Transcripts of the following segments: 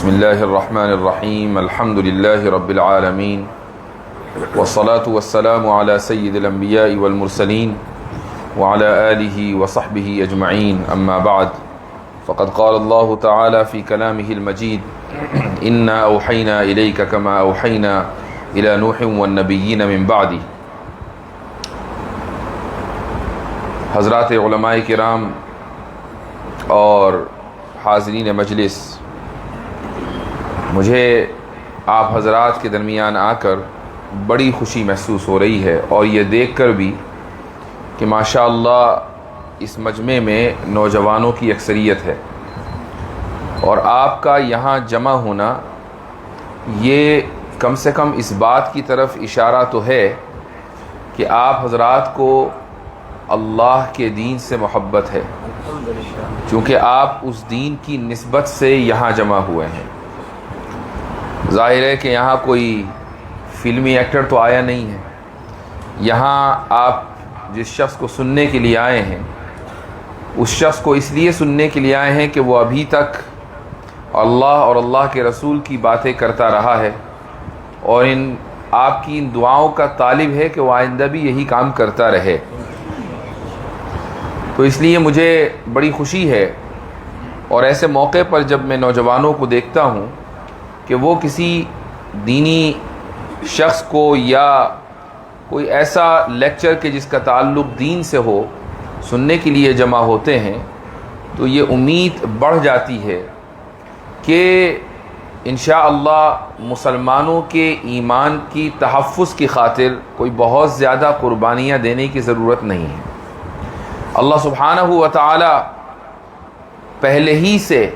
بسم اللہ الرحمن الرحیم الحمد للہ رب العالمین والصلاة والسلام على سید الانبیاء والمرسلین وعلى آلہ وصحبہ اجمعین اما بعد فقد قال اللہ تعالی فی کلامہ المجید انا اوحینا الیک کما اوحینا الی نوح والنبیین من بعدہ۔ حضرات علماء کرام اور حاضرین مجلس، مجھے آپ حضرات کے درمیان آ کر بڑی خوشی محسوس ہو رہی ہے، اور یہ دیکھ کر بھی کہ ماشاءاللہ اس مجمع میں نوجوانوں کی اکثریت ہے، اور آپ کا یہاں جمع ہونا یہ کم سے کم اس بات کی طرف اشارہ تو ہے کہ آپ حضرات کو اللہ کے دین سے محبت ہے، چونکہ آپ اس دین کی نسبت سے یہاں جمع ہوئے ہیں۔ ظاہر ہے کہ یہاں کوئی فلمی ایکٹر تو آیا نہیں ہے، یہاں آپ جس شخص کو سننے کے لیے آئے ہیں اس شخص کو اس لیے سننے کے لیے آئے ہیں کہ وہ ابھی تک اللہ اور اللہ کے رسول کی باتیں کرتا رہا ہے، اور آپ کی ان دعاؤں کا طالب ہے کہ وہ آئندہ بھی یہی کام کرتا رہے۔ تو اس لیے مجھے بڑی خوشی ہے، اور ایسے موقع پر جب میں نوجوانوں کو دیکھتا ہوں کہ وہ کسی دینی شخص کو یا کوئی ایسا لیکچر کہ جس کا تعلق دین سے ہو سننے کے لیے جمع ہوتے ہیں، تو یہ امید بڑھ جاتی ہے کہ انشاءاللہ مسلمانوں کے ایمان کی تحفظ کی خاطر کوئی بہت زیادہ قربانیاں دینے کی ضرورت نہیں ہے۔ اللہ سبحانہ و تعالی پہلے ہی سے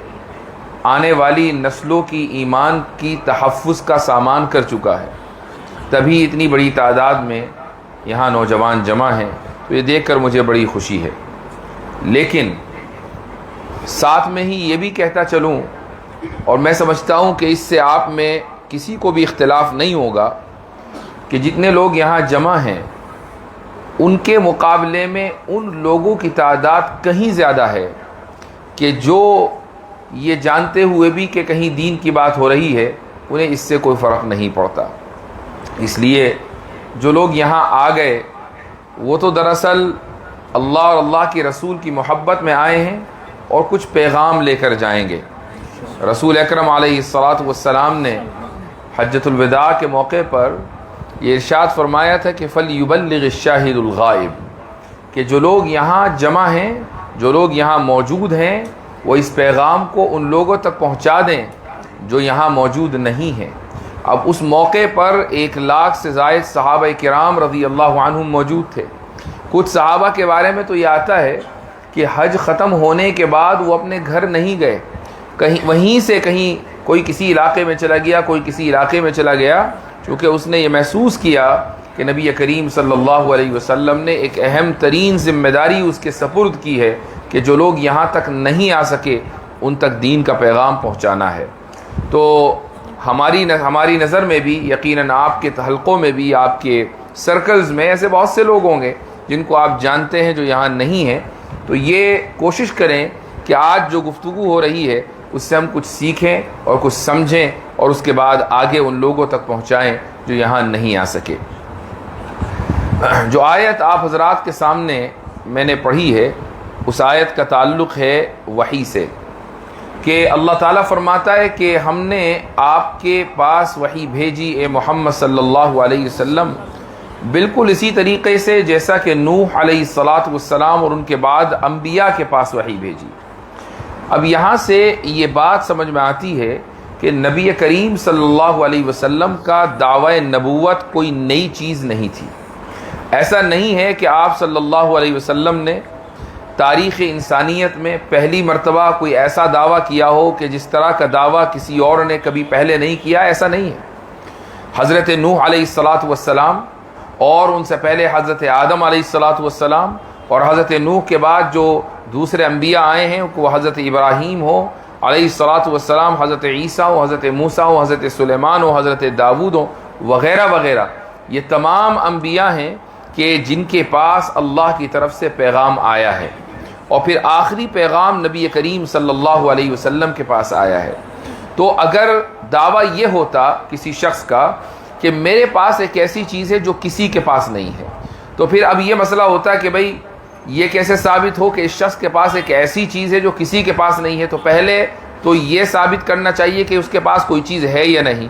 آنے والی نسلوں کی ایمان کی تحفظ کا سامان کر چکا ہے، تبھی اتنی بڑی تعداد میں یہاں نوجوان جمع ہیں، تو یہ دیکھ کر مجھے بڑی خوشی ہے۔ لیکن ساتھ میں ہی یہ بھی کہتا چلوں، اور میں سمجھتا ہوں کہ اس سے آپ میں کسی کو بھی اختلاف نہیں ہوگا کہ جتنے لوگ یہاں جمع ہیں ان کے مقابلے میں ان لوگوں کی تعداد کہیں زیادہ ہے کہ جو یہ جانتے ہوئے بھی کہ کہیں دین کی بات ہو رہی ہے انہیں اس سے کوئی فرق نہیں پڑتا۔ اس لیے جو لوگ یہاں آ گئے وہ تو دراصل اللہ اور اللہ کے رسول کی محبت میں آئے ہیں اور کچھ پیغام لے کر جائیں گے۔ رسول اکرم علیہ الصلاۃ والسلام نے حجۃ الوداع کے موقع پر یہ ارشاد فرمایا تھا کہ فَلْيُبَلِّغِ الشَّاهِدُ الْغَائِبُ، کہ جو لوگ یہاں جمع ہیں، جو لوگ یہاں موجود ہیں، وہ اس پیغام کو ان لوگوں تک پہنچا دیں جو یہاں موجود نہیں ہیں۔ اب اس موقع پر 1,00,000 سے زائد صحابہ کرام رضی اللہ عنہم موجود تھے۔ کچھ صحابہ کے بارے میں تو یہ آتا ہے کہ حج ختم ہونے کے بعد وہ اپنے گھر نہیں گئے، کہیں وہیں سے کہیں کوئی کسی علاقے میں چلا گیا، کوئی کسی علاقے میں چلا گیا، چونکہ اس نے یہ محسوس کیا کہ نبی کریم صلی اللہ علیہ وسلم نے ایک اہم ترین ذمہ داری اس کے سپرد کی ہے کہ جو لوگ یہاں تک نہیں آ سکے ان تک دین کا پیغام پہنچانا ہے۔ تو ہماری نظر میں بھی، یقیناً آپ کے حلقوں میں بھی، آپ کے سرکلز میں ایسے بہت سے لوگ ہوں گے جن کو آپ جانتے ہیں جو یہاں نہیں ہیں، تو یہ کوشش کریں کہ آج جو گفتگو ہو رہی ہے اس سے ہم کچھ سیکھیں اور کچھ سمجھیں، اور اس کے بعد آگے ان لوگوں تک پہنچائیں جو یہاں نہیں آ سکے۔ جو آیت آپ حضرات کے سامنے میں نے پڑھی ہے اس آیت کا تعلق ہے وحی سے، کہ اللہ تعالیٰ فرماتا ہے کہ ہم نے آپ کے پاس وحی بھیجی اے محمد صلی اللہ علیہ وسلم، بالکل اسی طریقے سے جیسا کہ نوح علیہ الصلاۃ والسلام اور ان کے بعد انبیاء کے پاس وحی بھیجی۔ اب یہاں سے یہ بات سمجھ میں آتی ہے کہ نبی کریم صلی اللہ علیہ وسلم کا دعوی نبوت کوئی نئی چیز نہیں تھی۔ ایسا نہیں ہے کہ آپ صلی اللہ علیہ وسلم نے تاریخ انسانیت میں پہلی مرتبہ کوئی ایسا دعویٰ کیا ہو کہ جس طرح کا دعویٰ کسی اور نے کبھی پہلے نہیں کیا، ایسا نہیں ہے۔ حضرت نوح علیہ الصلاۃ والسلام اور ان سے پہلے حضرت آدم علیہ الصلاۃ والسلام اور حضرت نوح کے بعد جو دوسرے انبیاء آئے ہیں، وہ حضرت ابراہیم ہو علیہ الصلاۃ والسلام، حضرت عیسیٰ ہو، حضرت موسیٰ ہو، حضرت سلیمان ہو، حضرت داود ہو، وغیرہ وغیرہ، یہ تمام انبیاء ہیں کہ جن کے پاس اللہ کی طرف سے پیغام آیا ہے، اور پھر آخری پیغام نبی کریم صلی اللہ علیہ وسلم کے پاس آیا ہے۔ تو اگر دعویٰ یہ ہوتا کسی شخص کا کہ میرے پاس ایک ایسی چیز ہے جو کسی کے پاس نہیں ہے، تو پھر اب یہ مسئلہ ہوتا ہے کہ بھئی یہ کیسے ثابت ہو کہ اس شخص کے پاس ایک ایسی چیز ہے جو کسی کے پاس نہیں ہے؟ تو پہلے تو یہ ثابت کرنا چاہیے کہ اس کے پاس کوئی چیز ہے یا نہیں،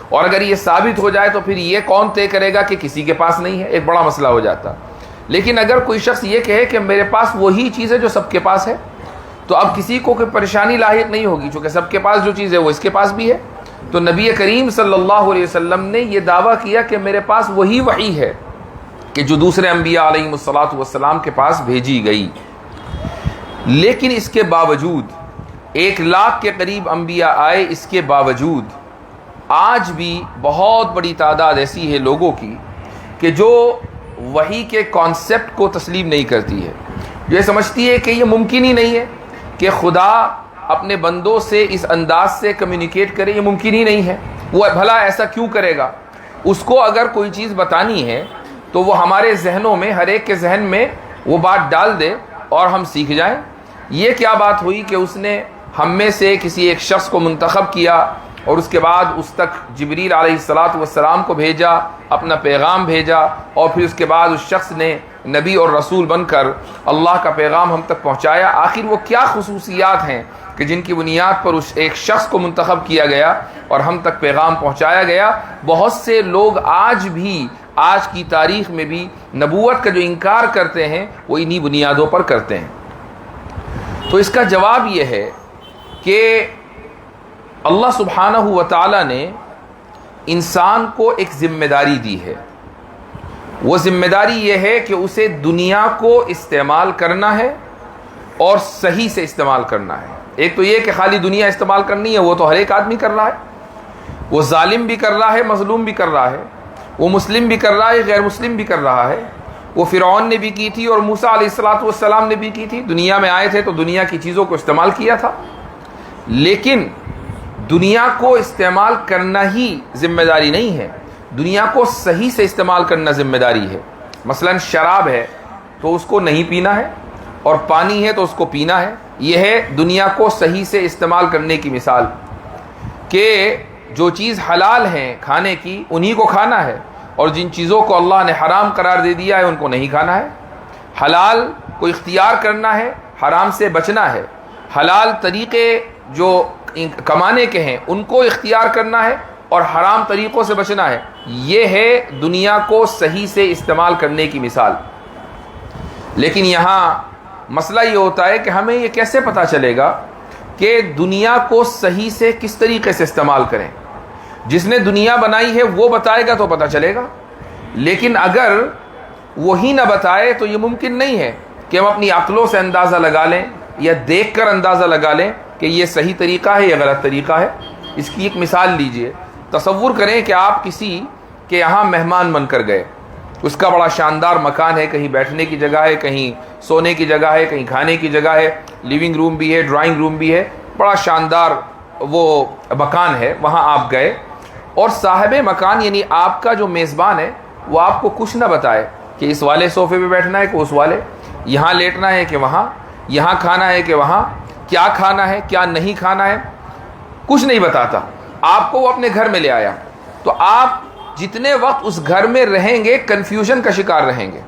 اور اگر یہ ثابت ہو جائے تو پھر یہ کون طے کرے گا کہ کسی کے پاس نہیں ہے؟ ایک بڑا مسئلہ ہو جاتا۔ لیکن اگر کوئی شخص یہ کہے کہ میرے پاس وہی چیز ہے جو سب کے پاس ہے، تو اب کسی کو کوئی پریشانی لاحق نہیں ہوگی، چونکہ سب کے پاس جو چیز ہے وہ اس کے پاس بھی ہے۔ تو نبی کریم صلی اللہ علیہ وسلم نے یہ دعویٰ کیا کہ میرے پاس وہی وحی ہے کہ جو دوسرے انبیاء علیہم الصلاۃ والسلام کے پاس بھیجی گئی۔ لیکن اس کے باوجود 1,00,000 کے قریب انبیاء آئے، اس کے باوجود آج بھی بہت بڑی تعداد ایسی ہے لوگوں کی کہ جو وحی کے کانسیپٹ کو تسلیم نہیں کرتی ہے، جو یہ سمجھتی ہے کہ یہ ممکن ہی نہیں ہے کہ خدا اپنے بندوں سے اس انداز سے کمیونیکیٹ کرے، یہ ممکن ہی نہیں ہے، وہ بھلا ایسا کیوں کرے گا؟ اس کو اگر کوئی چیز بتانی ہے تو وہ ہمارے ذہنوں میں، ہر ایک کے ذہن میں وہ بات ڈال دے اور ہم سیکھ جائیں۔ یہ کیا بات ہوئی کہ اس نے ہم میں سے کسی ایک شخص کو منتخب کیا اور اس کے بعد اس تک جبریل علیہ الصلاۃ والسلام کو بھیجا، اپنا پیغام بھیجا، اور پھر اس کے بعد اس شخص نے نبی اور رسول بن کر اللہ کا پیغام ہم تک پہنچایا۔ آخر وہ کیا خصوصیات ہیں کہ جن کی بنیاد پر اس ایک شخص کو منتخب کیا گیا اور ہم تک پیغام پہنچایا گیا؟ بہت سے لوگ آج بھی، آج کی تاریخ میں بھی نبوت کا جو انکار کرتے ہیں وہ انہی بنیادوں پر کرتے ہیں۔ تو اس کا جواب یہ ہے کہ اللہ سبحانہ و تعالی نے انسان کو ایک ذمہ داری دی ہے۔ وہ ذمہ داری یہ ہے کہ اسے دنیا کو استعمال کرنا ہے اور صحیح سے استعمال کرنا ہے۔ ایک تو یہ کہ خالی دنیا استعمال کرنی ہے، وہ تو ہر ایک آدمی کر رہا ہے، وہ ظالم بھی کر رہا ہے، مظلوم بھی کر رہا ہے، وہ مسلم بھی کر رہا ہے، غیر مسلم بھی کر رہا ہے۔ وہ فرعون نے بھی کی تھی اور موسیٰ علیہ الصلاۃ والسلام نے بھی کی تھی، دنیا میں آئے تھے تو دنیا کی چیزوں کو استعمال کیا تھا، لیکن دنیا کو استعمال کرنا ہی ذمہ داری نہیں ہے، دنیا کو صحیح سے استعمال کرنا ذمہ داری ہے۔ مثلا شراب ہے تو اس کو نہیں پینا ہے، اور پانی ہے تو اس کو پینا ہے۔ یہ ہے دنیا کو صحیح سے استعمال کرنے کی مثال، کہ جو چیز حلال ہے کھانے کی انہی کو کھانا ہے، اور جن چیزوں کو اللہ نے حرام قرار دے دیا ہے ان کو نہیں کھانا ہے۔ حلال کو اختیار کرنا ہے، حرام سے بچنا ہے۔ حلال طریقے جو کمانے کے ہیں ان کو اختیار کرنا ہے اور حرام طریقوں سے بچنا ہے۔ یہ ہے دنیا کو صحیح سے استعمال کرنے کی مثال۔ لیکن یہاں مسئلہ یہ ہوتا ہے کہ ہمیں یہ کیسے پتہ چلے گا کہ دنیا کو صحیح سے کس طریقے سے استعمال کریں؟ جس نے دنیا بنائی ہے وہ بتائے گا تو پتہ چلے گا، لیکن اگر وہی نہ بتائے تو یہ ممکن نہیں ہے کہ ہم اپنی عقلوں سے اندازہ لگا لیں یا دیکھ کر اندازہ لگا لیں کہ یہ صحیح طریقہ ہے یا غلط طریقہ ہے۔ اس کی ایک مثال لیجئے، تصور کریں کہ آپ کسی کے یہاں مہمان بن کر گئے، اس کا بڑا شاندار مکان ہے، کہیں بیٹھنے کی جگہ ہے، کہیں سونے کی جگہ ہے، کہیں کھانے کی جگہ ہے، لیونگ روم بھی ہے، ڈرائنگ روم بھی ہے، بڑا شاندار وہ مکان ہے، وہاں آپ گئے، اور صاحب مکان یعنی آپ کا جو میزبان ہے وہ آپ کو کچھ نہ بتائے کہ اس والے صوفے پہ بیٹھنا ہے کہ اس والے، یہاں لیٹنا ہے کہ وہاں، یہاں کھانا ہے کہ وہاں، کیا کھانا ہے کیا نہیں کھانا ہے، کچھ نہیں بتاتا۔ آپ کو وہ اپنے گھر میں لے آیا، تو آپ جتنے وقت اس گھر میں رہیں گے کنفیوژن کا شکار رہیں گے،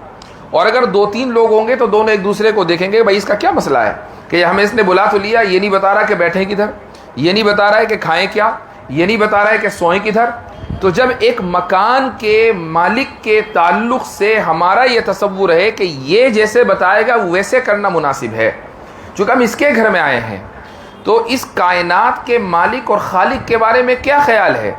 اور اگر 2-3 لوگ ہوں گے تو دونوں ایک دوسرے کو دیکھیں گے، بھائی اس کا کیا مسئلہ ہے کہ ہمیں اس نے بلا تو لیا، یہ نہیں بتا رہا کہ بیٹھیں کدھر، یہ نہیں بتا رہا ہے کہ کھائیں کیا، یہ نہیں بتا رہا ہے کہ سوئیں کدھر۔ تو جب ایک مکان کے مالک کے تعلق سے ہمارا یہ تصور ہے کہ یہ جیسے بتائے گا ویسے کرنا مناسب ہے، چونکہ ہم اس کے گھر میں آئے ہیں، تو اس کائنات کے مالک اور خالق کے بارے میں کیا خیال ہے؟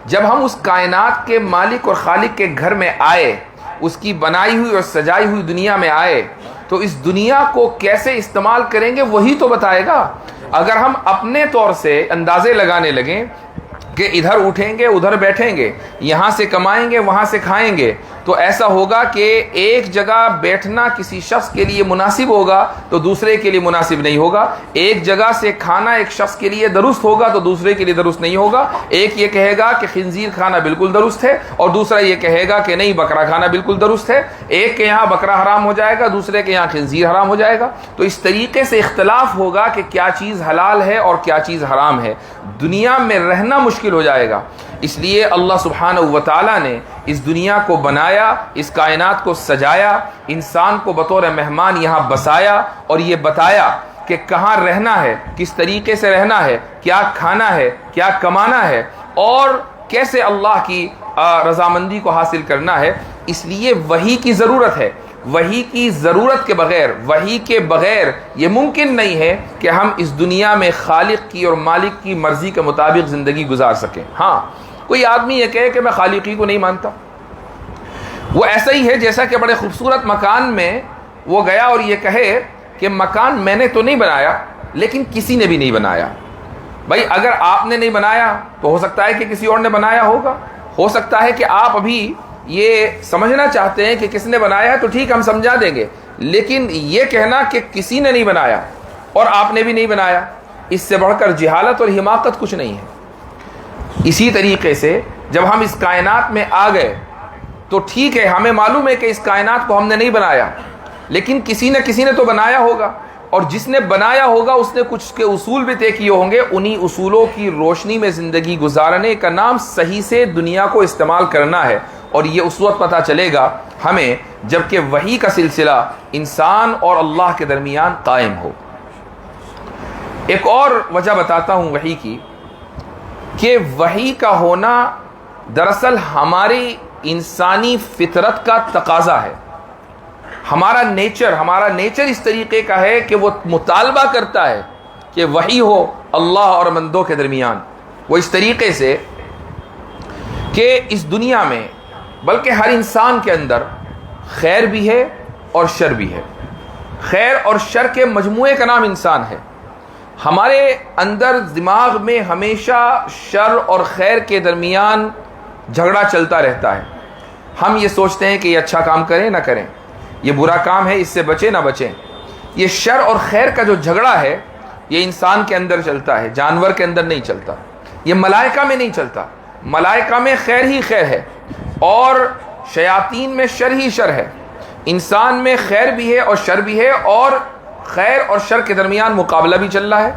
جب ہم اس کائنات کے مالک اور خالق کے گھر میں آئے، اس کی بنائی ہوئی اور سجائی ہوئی دنیا میں آئے، تو اس دنیا کو کیسے استعمال کریں گے وہی تو بتائے گا۔ اگر ہم اپنے طور سے اندازے لگانے لگیں کہ ادھر اٹھیں گے ادھر بیٹھیں گے، یہاں سے کمائیں گے وہاں سے کھائیں گے، تو ایسا ہوگا کہ ایک جگہ بیٹھنا کسی شخص کے لیے مناسب ہوگا تو دوسرے کے لیے مناسب نہیں ہوگا، ایک جگہ سے کھانا ایک شخص کے لیے درست ہوگا تو دوسرے کے لیے درست نہیں ہوگا، ایک یہ کہے گا کہ خنزیر کھانا بالکل درست ہے اور دوسرا یہ کہے گا کہ نہیں بکرا کھانا بالکل درست ہے، ایک کے یہاں بکرا حرام ہو جائے گا دوسرے کے یہاں خنزیر حرام ہو جائے گا، تو اس طریقے سے اختلاف ہوگا کہ کیا چیز حلال ہے اور کیا چیز حرام ہے، دنیا میں رہنا مشکل ہو جائے گا۔ اس لیے اللہ سبحانہ و تعالیٰ نے اس دنیا کو بنایا، اس کائنات کو سجایا، انسان کو بطور مہمان یہاں بسایا اور یہ بتایا کہ کہاں رہنا ہے، کس طریقے سے رہنا ہے، کیا کھانا ہے، کیا کمانا ہے اور کیسے اللہ کی رضامندی کو حاصل کرنا ہے۔ اس لیے وحی کی ضرورت ہے، وحی کی ضرورت کے بغیر، وحی کے بغیر یہ ممکن نہیں ہے کہ ہم اس دنیا میں خالق کی اور مالک کی مرضی کے مطابق زندگی گزار سکیں۔ ہاں کوئی آدمی یہ کہے کہ میں خالقی کو نہیں مانتا، وہ ایسا ہی ہے جیسا کہ بڑے خوبصورت مکان میں وہ گیا اور یہ کہے کہ مکان میں نے تو نہیں بنایا لیکن کسی نے بھی نہیں بنایا۔ بھائی اگر آپ نے نہیں بنایا تو ہو سکتا ہے کہ کسی اور نے بنایا ہوگا، ہو سکتا ہے کہ آپ ابھی یہ سمجھنا چاہتے ہیں کہ کس نے بنایا ہے تو ٹھیک ہم سمجھا دیں گے، لیکن یہ کہنا کہ کسی نے نہیں بنایا اور آپ نے بھی نہیں بنایا، اس سے بڑھ کر جہالت اور حماقت کچھ نہیں ہے۔ اسی طریقے سے جب ہم اس کائنات میں آ گئے تو ٹھیک ہے ہمیں معلوم ہے کہ اس کائنات کو ہم نے نہیں بنایا لیکن کسی نے تو بنایا ہوگا، اور جس نے بنایا ہوگا اس نے کچھ کے اصول بھی طے کیے ہوں گے، انہی اصولوں کی روشنی میں زندگی گزارنے کا نام صحیح سے دنیا کو استعمال کرنا ہے، اور یہ اس وقت پتہ چلے گا ہمیں جب کہ وحی کا سلسلہ انسان اور اللہ کے درمیان قائم ہو۔ ایک اور وجہ بتاتا ہوں وحی کی، کہ وحی کا ہونا دراصل ہماری انسانی فطرت کا تقاضا ہے، ہمارا نیچر اس طریقے کا ہے کہ وہ مطالبہ کرتا ہے کہ وحی ہو اللہ اور بندوں کے درمیان، وہ اس طریقے سے کہ اس دنیا میں بلکہ ہر انسان کے اندر خیر بھی ہے اور شر بھی ہے، خیر اور شر کے مجموعے کا نام انسان ہے۔ ہمارے اندر دماغ میں ہمیشہ شر اور خیر کے درمیان جھگڑا چلتا رہتا ہے، ہم یہ سوچتے ہیں کہ یہ اچھا کام کریں نہ کریں، یہ برا کام ہے اس سے بچیں نہ بچیں۔ یہ شر اور خیر کا جو جھگڑا ہے یہ انسان کے اندر چلتا ہے، جانور کے اندر نہیں چلتا، یہ ملائکہ میں نہیں چلتا، ملائکہ میں خیر ہی خیر ہے اور شیاطین میں شر ہی شر ہے، انسان میں خیر بھی ہے اور شر بھی ہے، اور خیر اور شر کے درمیان مقابلہ بھی چل رہا ہے،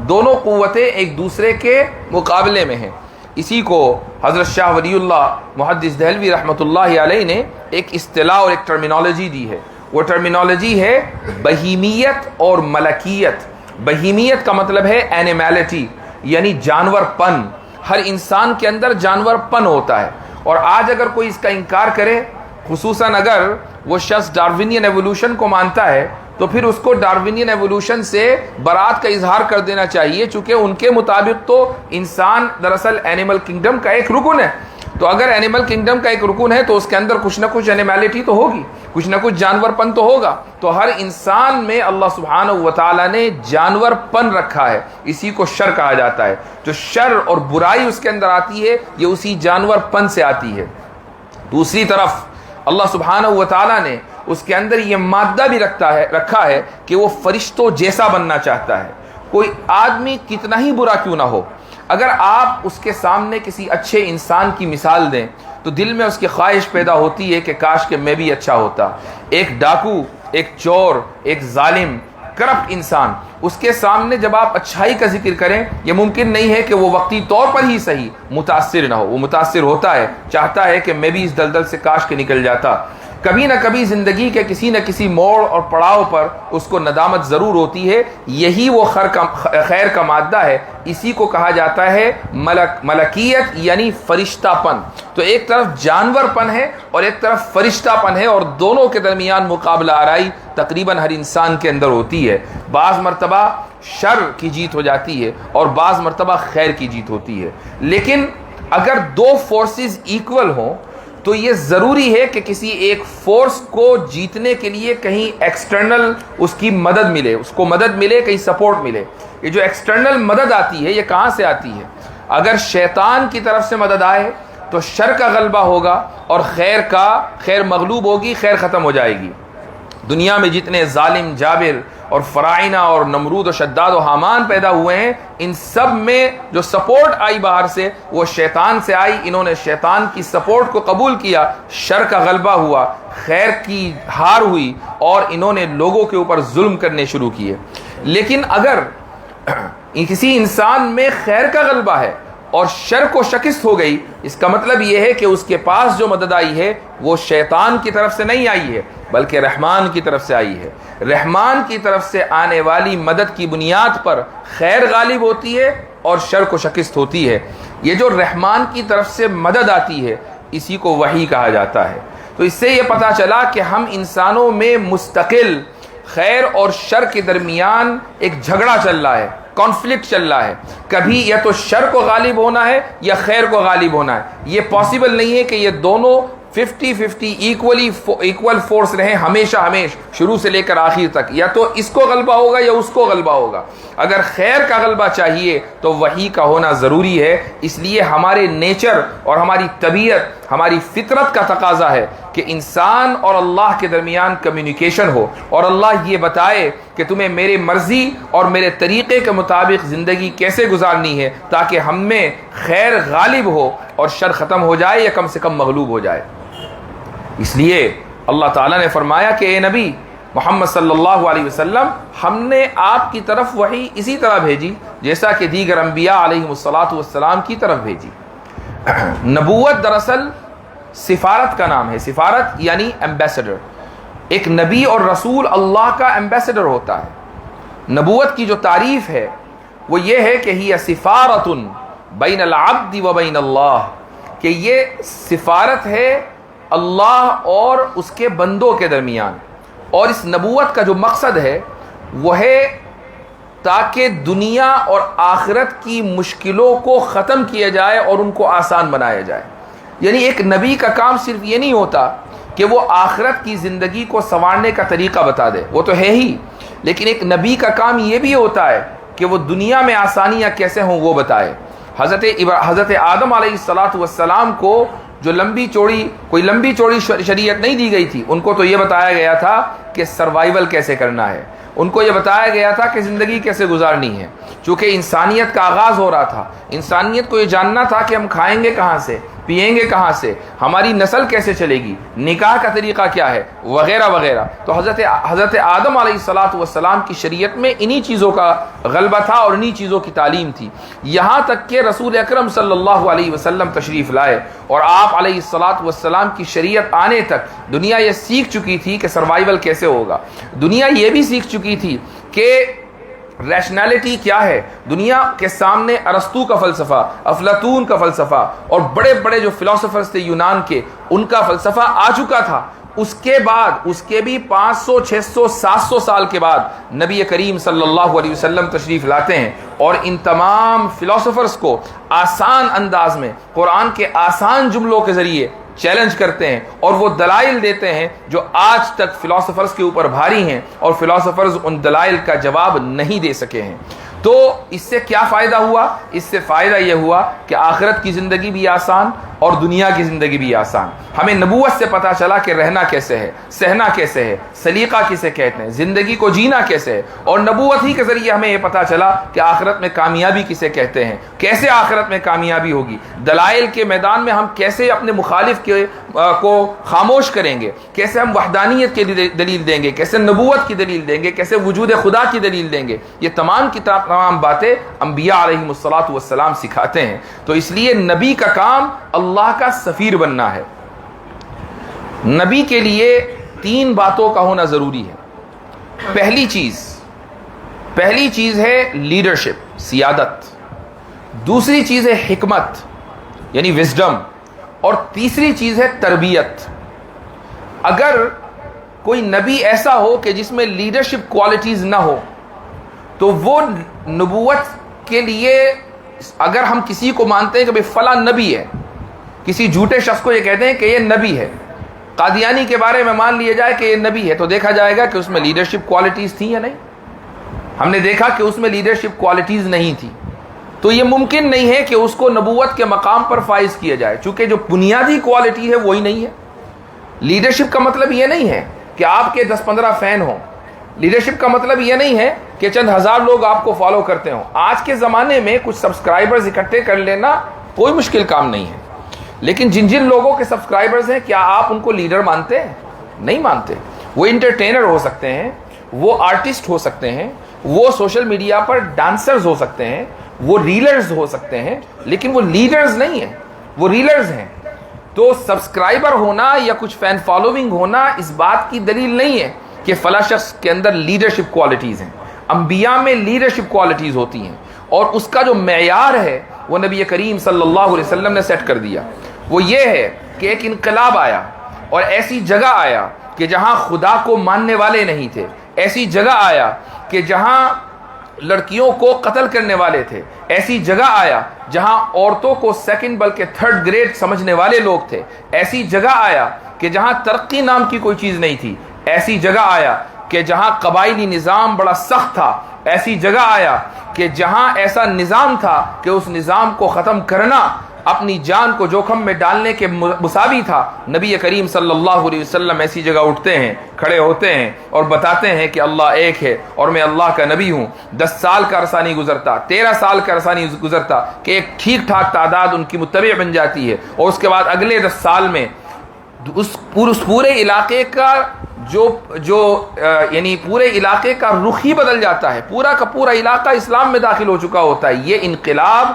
دونوں قوتیں ایک دوسرے کے مقابلے میں ہیں۔ اسی کو حضرت شاہ ولی اللہ محدث دہلوی رحمۃ اللہ علیہ نے ایک اصطلاح اور ایک ٹرمینالوجی دی ہے، وہ ٹرمینالوجی ہے بہیمیت اور ملکیت۔ بہیمیت کا مطلب ہے اینیملٹی، یعنی جانور پن، ہر انسان کے اندر جانور پن ہوتا ہے، اور آج اگر کوئی اس کا انکار کرے، خصوصاً اگر وہ شخص ڈارونین ایوولوشن کو مانتا ہے، تو پھر اس کو ڈارونین ایوولوشن سے برات کا اظہار کر دینا چاہیے، چونکہ ان کے مطابق تو انسان دراصل اینیمل کنگڈم کا ایک رکن ہے، تو اگر اینیمل کنگڈم کا ایک رکن ہے تو اس کے اندر کچھ نہ کچھ اینیملٹی تو ہوگی، کچھ نہ کچھ جانور پن تو ہوگا، تو ہر انسان میں اللہ سبحانہ و تعالیٰ نے جانور پن رکھا ہے، اسی کو شر کہا جاتا ہے۔ جو شر اور برائی اس کے اندر آتی ہے یہ اسی جانور پن سے آتی ہے۔ دوسری طرف اللہ سبحانہ و تعالیٰ نے اس کے اندر یہ مادہ بھی رکھا ہے کہ وہ فرشتوں جیسا بننا چاہتا ہے۔ کوئی آدمی کتنا ہی برا کیوں نہ ہو، اگر آپ اس کے سامنے کسی اچھے انسان کی مثال دیں تو دل میں اس کی خواہش پیدا ہوتی ہے کہ کاش کہ میں بھی اچھا ہوتا۔ ایک ڈاکو، ایک چور، ایک ظالم، کرپٹ انسان، اس کے سامنے جب آپ اچھائی کا ذکر کریں، یہ ممکن نہیں ہے کہ وہ وقتی طور پر ہی صحیح متاثر نہ ہو، وہ متاثر ہوتا ہے، چاہتا ہے کہ میں بھی اس دلدل سے کاش کے نکل جاتا۔ کبھی نہ کبھی زندگی کے کسی نہ کسی موڑ اور پڑاؤ پر اس کو ندامت ضرور ہوتی ہے، یہی وہ خیر کا مادہ ہے، اسی کو کہا جاتا ہے ملکیت یعنی فرشتہ پن۔ تو ایک طرف جانور پن ہے اور ایک طرف فرشتہ پن ہے، اور دونوں کے درمیان مقابلہ آرائی تقریباً ہر انسان کے اندر ہوتی ہے۔ بعض مرتبہ شر کی جیت ہو جاتی ہے اور بعض مرتبہ خیر کی جیت ہوتی ہے، لیکن اگر دو فورسز ایکول ہوں تو یہ ضروری ہے کہ کسی ایک فورس کو جیتنے کے لیے کہیں ایکسٹرنل اس کی مدد ملے، اس کو مدد ملے، کہیں سپورٹ ملے۔ یہ جو ایکسٹرنل مدد آتی ہے یہ کہاں سے آتی ہے؟ اگر شیطان کی طرف سے مدد آئے تو شر کا غلبہ ہوگا اور خیر مغلوب ہوگی، خیر ختم ہو جائے گی۔ دنیا میں جتنے ظالم جابر اور فرعونہ اور نمرود و شداد و حامان پیدا ہوئے ہیں، ان سب میں جو سپورٹ آئی باہر سے وہ شیطان سے آئی۔ انہوں نے شیطان کی سپورٹ کو قبول کیا، شر کا غلبہ ہوا، خیر کی ہار ہوئی اور انہوں نے لوگوں کے اوپر ظلم کرنے شروع کیے۔ لیکن اگر کسی انسان میں خیر کا غلبہ ہے اور شر کو شکست ہو گئی، اس کا مطلب یہ ہے کہ اس کے پاس جو مدد آئی ہے وہ شیطان کی طرف سے نہیں آئی ہے بلکہ رحمان کی طرف سے آئی ہے۔ رحمان کی طرف سے آنے والی مدد کی بنیاد پر خیر غالب ہوتی ہے اور شر کو شکست ہوتی ہے۔ یہ جو رحمان کی طرف سے مدد آتی ہے اسی کو وحی کہا جاتا ہے۔ تو اس سے یہ پتہ چلا کہ ہم انسانوں میں مستقل خیر اور شر کے درمیان ایک جھگڑا چل رہا ہے، کانفلکٹ چل رہا ہے۔ کبھی یا تو شر کو غالب ہونا ہے یا خیر کو غالب ہونا ہے۔ یہ پاسبل نہیں ہے کہ یہ دونوں 50-50 ایکول فورس رہیں ہمیشہ شروع سے لے کر آخر تک، یا تو اس کو غلبہ ہوگا یا اس کو غلبہ ہوگا۔ اگر خیر کا غلبہ چاہیے تو وحی کا ہونا ضروری ہے۔ اس لیے ہمارے نیچر اور ہماری طبیعت، ہماری فطرت کا تقاضا ہے کہ انسان اور اللہ کے درمیان کمیونیکیشن ہو اور اللہ یہ بتائے کہ تمہیں میرے مرضی اور میرے طریقے کے مطابق زندگی کیسے گزارنی ہے تاکہ ہم میں خیر غالب ہو اور شر ختم ہو جائے یا کم سے کم مغلوب ہو جائے۔ اس لیے اللہ تعالیٰ نے فرمایا کہ اے نبی محمد صلی اللہ علیہ وسلم، ہم نے آپ کی طرف وحی اسی طرح بھیجی جیسا کہ دیگر انبیاء علیہم الصلاۃ کی طرف بھیجی۔ نبوت دراصل سفارت کا نام ہے۔ سفارت یعنی ایمبیسڈر۔ ایک نبی اور رسول اللہ کا ایمبیسڈر ہوتا ہے۔ نبوت کی جو تعریف ہے وہ یہ ہے کہ ہی سفارت بین العبد و بین اللہ، کہ یہ سفارت ہے اللہ اور اس کے بندوں کے درمیان۔ اور اس نبوت کا جو مقصد ہے وہ ہے تاکہ دنیا اور آخرت کی مشکلوں کو ختم کیا جائے اور ان کو آسان بنایا جائے۔ یعنی ایک نبی کا کام صرف یہ نہیں ہوتا کہ وہ آخرت کی زندگی کو سنوارنے کا طریقہ بتا دے، وہ تو ہے ہی، لیکن ایک نبی کا کام یہ بھی ہوتا ہے کہ وہ دنیا میں آسانیاں کیسے ہوں وہ بتائے۔ حضرت آدم علیہ السلام کو جو لمبی چوڑی شریعت نہیں دی گئی تھی، ان کو تو یہ بتایا گیا تھا کہ سروائیول کیسے کرنا ہے، ان کو یہ بتایا گیا تھا کہ زندگی کیسے گزارنی ہے۔ چونکہ انسانیت کا آغاز ہو رہا تھا، انسانیت کو یہ جاننا تھا کہ ہم کھائیں گے کہاں سے، پیئیں گے کہاں سے، ہماری نسل کیسے چلے گی، نکاح کا طریقہ کیا ہے، وغیرہ وغیرہ۔ تو حضرت آدم علیہ السلام کی شریعت میں انہی چیزوں کا غلبہ تھا اور انہی چیزوں کی تعلیم تھی، یہاں تک کہ رسول اکرم صلی اللہ علیہ وسلم تشریف لائے اور آپ علیہ السلام کی شریعت آنے تک دنیا یہ سیکھ چکی تھی کہ سروائیول کیسے ہوگا۔ دنیا یہ بھی سیکھ چکی تھی کہ ریشنالٹی کیا ہے۔ دنیا کے سامنے ارسطو کا فلسفہ، افلاطون کا فلسفہ اور بڑے بڑے جو فلاسفرز تھے یونان کے، ان کا فلسفہ آ چکا تھا۔ اس کے بعد اس کے بھی 500 600 700 سال کے بعد نبی کریم صلی اللہ علیہ وسلم تشریف لاتے ہیں اور ان تمام فلاسفرز کو آسان انداز میں قرآن کے آسان جملوں کے ذریعے چیلنج کرتے ہیں اور وہ دلائل دیتے ہیں جو آج تک فلاسفرز کے اوپر بھاری ہیں اور فلاسفرز ان دلائل کا جواب نہیں دے سکے ہیں۔ تو اس سے کیا فائدہ ہوا؟ اس سے فائدہ یہ ہوا کہ آخرت کی زندگی بھی آسان اور دنیا کی زندگی بھی آسان۔ ہمیں نبوت سے پتہ چلا کہ رہنا کیسے ہے، سہنا کیسے ہے، سلیقہ کسے کہتے ہیں، زندگی کو جینا کیسے ہے، اور نبوت ہی کے ذریعے ہمیں یہ پتہ چلا کہ آخرت میں کامیابی کسے کہتے ہیں، کیسے آخرت میں کامیابی ہوگی، دلائل کے میدان میں ہم کیسے اپنے مخالف کو خاموش کریں گے، کیسے ہم وحدانیت کی دلیل دیں گے، کیسے نبوت کی دلیل دیں گے، کیسے وجود خدا کی دلیل دیں گے۔ یہ تمام باتیں انبیاء علیہم السلام سکھاتے ہیں۔ تو اس لیے نبی کا کام اللہ کا سفیر بننا ہے۔ نبی کے لیے 3 باتوں کا ہونا ضروری ہے۔ پہلی چیز ہے لیڈرشپ، سیادت۔ دوسری چیز ہے حکمت یعنی وزڈم، اور تیسری چیز ہے تربیت۔ اگر کوئی نبی ایسا ہو کہ جس میں لیڈرشپ کوالٹیز نہ ہو تو وہ نبوت کے لیے، اگر ہم کسی کو مانتے ہیں کہ بھئی فلاں نبی ہے، کسی جھوٹے شخص کو یہ کہتے ہیں کہ یہ نبی ہے، قادیانی کے بارے میں مان لیا جائے کہ یہ نبی ہے، تو دیکھا جائے گا کہ اس میں لیڈرشپ کوالٹیز تھیں یا نہیں۔ ہم نے دیکھا کہ اس میں لیڈرشپ کوالٹیز نہیں تھی۔ تو یہ ممکن نہیں ہے کہ اس کو نبوت کے مقام پر فائز کیا جائے، چونکہ جو بنیادی کوالٹی ہے وہی نہیں ہے۔ لیڈرشپ کا مطلب یہ نہیں ہے کہ آپ کے 10-15 فین ہوں، لیڈرشپ کا مطلب یہ نہیں ہے کہ چند ہزار لوگ آپ کو فالو کرتے ہوں۔ آج کے زمانے میں کچھ سبسکرائبرز اکٹھے کر لینا کوئی مشکل کام نہیں ہے، لیکن جن لوگوں کے سبسکرائبرز ہیں کیا آپ ان کو لیڈر مانتے ہیں؟ نہیں مانتے۔ وہ انٹرٹینر ہو سکتے ہیں، وہ آرٹسٹ ہو سکتے ہیں، وہ سوشل میڈیا پر ڈانسرز ہو سکتے ہیں، وہ ریلرز ہو سکتے ہیں، لیکن وہ لیڈرز نہیں ہیں، وہ ریلرز ہیں۔ تو سبسکرائبر ہونا یا کچھ فین فالوونگ ہونا اس بات کی دلیل نہیں ہے کہ فلاں شخص کے اندر لیڈرشپ کوالٹیز ہیں۔ انبیاء میں لیڈرشپ کوالٹیز ہوتی ہیں، اور اس کا جو معیار ہے وہ نبی کریم صلی اللہ علیہ وسلم نے سیٹ کر دیا۔ وہ یہ ہے کہ ایک انقلاب آیا اور ایسی جگہ آیا کہ جہاں خدا کو ماننے والے نہیں تھے، ایسی جگہ آیا کہ جہاں لڑکیوں کو قتل کرنے والے تھے، ایسی جگہ آیا جہاں عورتوں کو سیکنڈ بلکہ تھرڈ گریڈ سمجھنے والے لوگ تھے، ایسی جگہ آیا کہ جہاں ترقی نام کی کوئی چیز نہیں تھی، ایسی جگہ آیا کہ جہاں قبائلی نظام بڑا سخت تھا، ایسی جگہ آیا کہ جہاں ایسا نظام تھا کہ اس نظام کو ختم کرنا اپنی جان کو جوخم میں ڈالنے کے مساوی تھا۔ نبی کریم صلی اللہ علیہ وسلم ایسی جگہ اٹھتے ہیں، کھڑے ہوتے ہیں اور بتاتے ہیں کہ اللہ ایک ہے اور میں اللہ کا نبی ہوں۔ 10 سال کا عرصہ نہیں گزرتا، 13 سال کا عرصہ نہیں گزرتا کہ ایک ٹھیک ٹھاک تعداد ان کی متبع بن جاتی ہے، اور اس کے بعد اگلے 10 سال میں اس پورے علاقے کا یعنی پورے علاقے کا رخ ہی بدل جاتا ہے، پورا کا پورا علاقہ اسلام میں داخل ہو چکا ہوتا ہے۔ یہ انقلاب،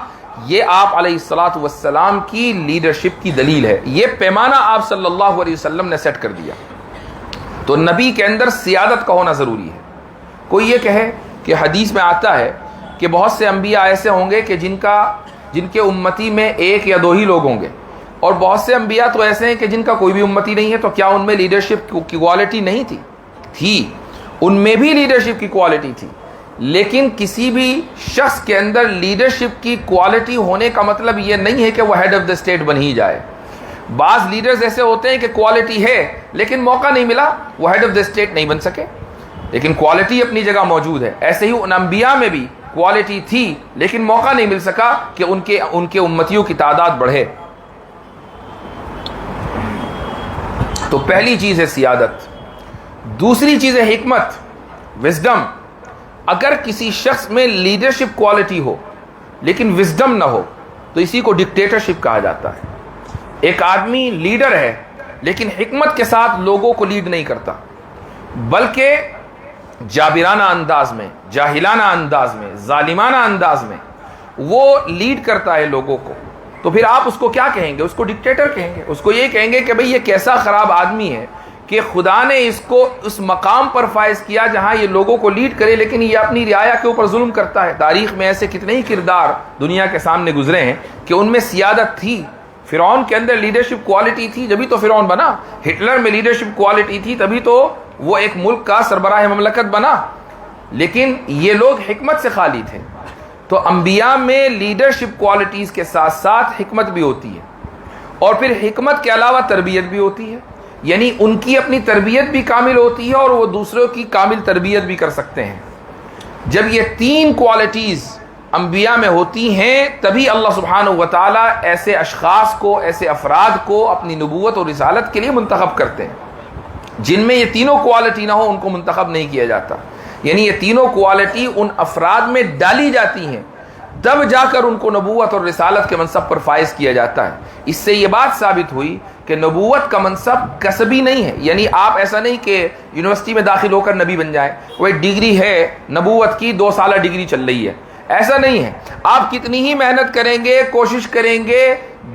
یہ آپ علیہ الصلاۃ والسلام کی لیڈرشپ کی دلیل ہے، یہ پیمانہ آپ صلی اللہ علیہ وسلم نے سیٹ کر دیا۔ تو نبی کے اندر سیادت کا ہونا ضروری ہے۔ کوئی یہ کہے کہ حدیث میں آتا ہے کہ بہت سے انبیاء ایسے ہوں گے کہ جن کے امتی میں 1 یا 2 ہی لوگ ہوں گے، اور بہت سے انبیاء تو ایسے ہیں کہ جن کا کوئی بھی امتی نہیں ہے، تو کیا ان میں لیڈرشپ کی کوالٹی نہیں تھی؟ ان میں بھی لیڈرشپ کی کوالٹی تھی، لیکن کسی بھی شخص کے اندر لیڈرشپ کی کوالٹی ہونے کا مطلب یہ نہیں ہے کہ وہ ہیڈ آف دا اسٹیٹ بن ہی جائے۔ بعض لیڈرز ایسے ہوتے ہیں کہ کوالٹی ہے لیکن موقع نہیں ملا، وہ ہیڈ آف دا اسٹیٹ نہیں بن سکے، لیکن کوالٹی اپنی جگہ موجود ہے۔ ایسے ہی ان انبیاء میں بھی کوالٹی تھی لیکن موقع نہیں مل سکا کہ ان کے امتیوں کی تعداد بڑھے۔ تو پہلی چیز ہے سیادت، دوسری چیز ہے حکمت، وزڈم۔ اگر کسی شخص میں لیڈرشپ کوالٹی ہو لیکن وزڈم نہ ہو تو اسی کو ڈکٹیٹرشپ کہا جاتا ہے۔ ایک آدمی لیڈر ہے لیکن حکمت کے ساتھ لوگوں کو لیڈ نہیں کرتا، بلکہ جابرانہ انداز میں، جاہلانہ انداز میں، ظالمانہ انداز میں وہ لیڈ کرتا ہے لوگوں کو، تو پھر آپ اس کو کیا کہیں گے؟ اس کو ڈکٹیٹر کہیں گے۔ اس کو یہ کہیں گے کہ بھئی یہ کیسا خراب آدمی ہے کہ خدا نے اس کو اس مقام پر فائز کیا جہاں یہ لوگوں کو لیڈ کرے، لیکن یہ اپنی رعایا کے اوپر ظلم کرتا ہے۔ تاریخ میں ایسے کتنے ہی کردار دنیا کے سامنے گزرے ہیں کہ ان میں سیادت تھی۔ فرعون کے اندر لیڈرشپ کوالٹی تھی جبھی تو فرعون بنا، ہٹلر میں لیڈرشپ کوالٹی تھی تبھی تو وہ ایک ملک کا سربراہ مملکت بنا، لیکن یہ لوگ حکمت سے خالی تھے۔ تو انبیاء میں لیڈرشپ کوالٹیز کے ساتھ ساتھ حکمت بھی ہوتی ہے، اور پھر حکمت کے علاوہ تربیت بھی ہوتی ہے، یعنی ان کی اپنی تربیت بھی کامل ہوتی ہے اور وہ دوسروں کی کامل تربیت بھی کر سکتے ہیں۔ جب یہ 3 کوالٹیز انبیاء میں ہوتی ہیں تبھی اللہ سبحانہ و تعالیٰ ایسے اشخاص کو، ایسے افراد کو اپنی نبوت اور رسالت کے لیے منتخب کرتے ہیں۔ جن میں یہ تینوں کوالٹی نہ ہو ان کو منتخب نہیں کیا جاتا، یعنی یہ تینوں کوالٹی ان افراد میں ڈالی جاتی ہیں تب جا کر ان کو نبوت اور رسالت کے منصب پر فائز کیا جاتا ہے۔ اس سے یہ بات ثابت ہوئی کہ نبوت کا منصب کسبی نہیں ہے، یعنی آپ ایسا نہیں کہ یونیورسٹی میں داخل ہو کر نبی بن جائیں، وہ ایک ڈگری ہے نبوت کی، 2 سالہ ڈگری چل رہی ہے، ایسا نہیں ہے۔ آپ کتنی ہی محنت کریں گے، کوشش کریں گے،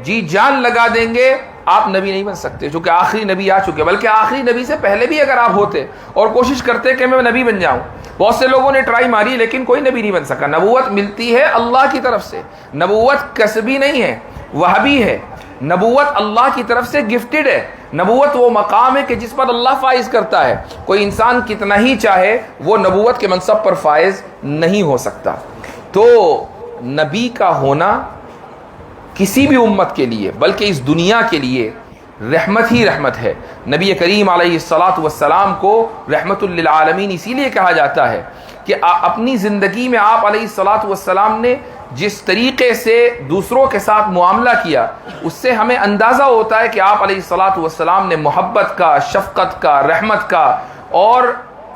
جی جان لگا دیں گے، آپ نبی نہیں بن سکتے، چونکہ آخری نبی آ چکے۔ بلکہ آخری نبی سے پہلے بھی اگر آپ ہوتے اور کوشش کرتے کہ میں نبی بن جاؤں، بہت سے لوگوں نے ٹرائی ماری لیکن کوئی نبی نہیں بن سکا۔ نبوت ملتی ہے اللہ کی طرف سے، نبوت کسبی نہیں ہے، وہبی ہے۔ نبوت اللہ کی طرف سے گفٹڈ ہے۔ نبوت وہ مقام ہے کہ جس پر اللہ فائز کرتا ہے، کوئی انسان کتنا ہی چاہے وہ نبوت کے منصب پر فائز نہیں ہو سکتا۔ تو نبی کا ہونا کسی بھی امت کے لیے بلکہ اس دنیا کے لیے رحمت ہی رحمت ہے۔ نبی کریم علیہ الصلاۃ والسلام کو رحمت للعالمین اسی لیے کہا جاتا ہے کہ اپنی زندگی میں آپ علیہ الصلاۃ والسلام نے جس طریقے سے دوسروں کے ساتھ معاملہ کیا، اس سے ہمیں اندازہ ہوتا ہے کہ آپ علیہ الصلاۃ والسلام نے محبت کا، شفقت کا، رحمت کا، اور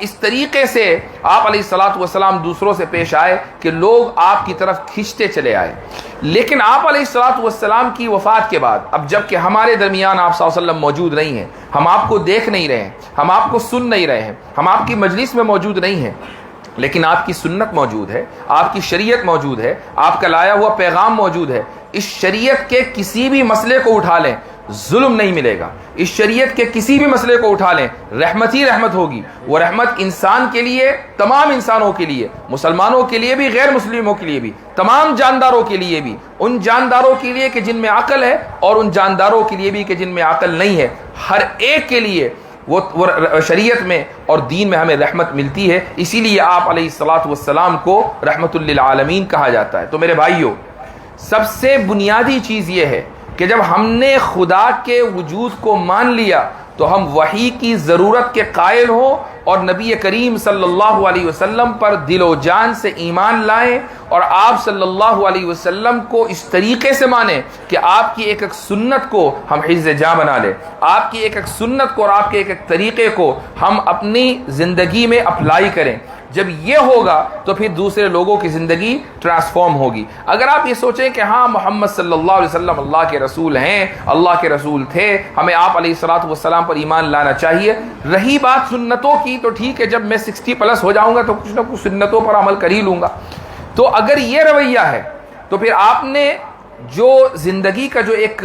اس طریقے سے آپ علیہ الصلاۃ والسلام دوسروں سے پیش آئے کہ لوگ آپ کی طرف کھنچتے چلے آئے۔ لیکن آپ علیہ الصلاۃ والسلام کی وفات کے بعد، اب جب کہ ہمارے درمیان آپ صلی اللہ علیہ وسلم موجود نہیں ہیں، ہم آپ کو دیکھ نہیں رہے ہیں، ہم آپ کو سن نہیں رہے ہیں، ہم آپ کی مجلس میں موجود نہیں ہیں، لیکن آپ کی سنت موجود ہے، آپ کی شریعت موجود ہے، آپ کا لایا ہوا پیغام موجود ہے۔ اس شریعت کے کسی بھی مسئلے کو اٹھا لیں، ظلم نہیں ملے گا۔ اس شریعت کے کسی بھی مسئلے کو اٹھا لیں، رحمت ہی رحمت ہوگی۔ وہ رحمت انسان کے لیے، تمام انسانوں کے لیے، مسلمانوں کے لیے بھی، غیر مسلموں کے لیے بھی، تمام جانداروں کے لیے بھی، ان جانداروں کے لیے کہ جن میں عقل ہے، اور ان جانداروں کے لیے بھی کہ جن میں عقل نہیں ہے، ہر ایک کے لیے وہ شریعت میں اور دین میں ہمیں رحمت ملتی ہے۔ اسی لیے آپ علیہ الصلاۃ والسلام کو رحمت للعالمین کہا جاتا ہے۔ تو میرے بھائیوں، سب سے بنیادی چیز یہ ہے کہ جب ہم نے خدا کے وجود کو مان لیا تو ہم وحی کی ضرورت کے قائل ہوں اور نبی کریم صلی اللہ علیہ وسلم پر دل و جان سے ایمان لائیں، اور آپ صلی اللہ علیہ وسلم کو اس طریقے سے مانیں کہ آپ کی ایک ایک سنت کو ہم حفظ جاں بنا لیں، آپ کی ایک ایک سنت کو اور آپ کے ایک ایک طریقے کو ہم اپنی زندگی میں اپلائی کریں۔ جب یہ ہوگا تو پھر دوسرے لوگوں کی زندگی ٹرانسفارم ہوگی۔ اگر آپ یہ سوچیں کہ ہاں محمد صلی اللہ علیہ وسلم اللہ کے رسول ہیں، اللہ کے رسول تھے، ہمیں آپ علیہ الصلاۃ والسلام پر ایمان لانا چاہیے، رہی بات سنتوں کی تو ٹھیک ہے، جب میں 60+ ہو جاؤں گا تو کچھ نہ کچھ سنتوں پر عمل کر ہی لوں گا۔ تو اگر یہ رویہ ہے تو پھر آپ نے جو زندگی کا جو ایک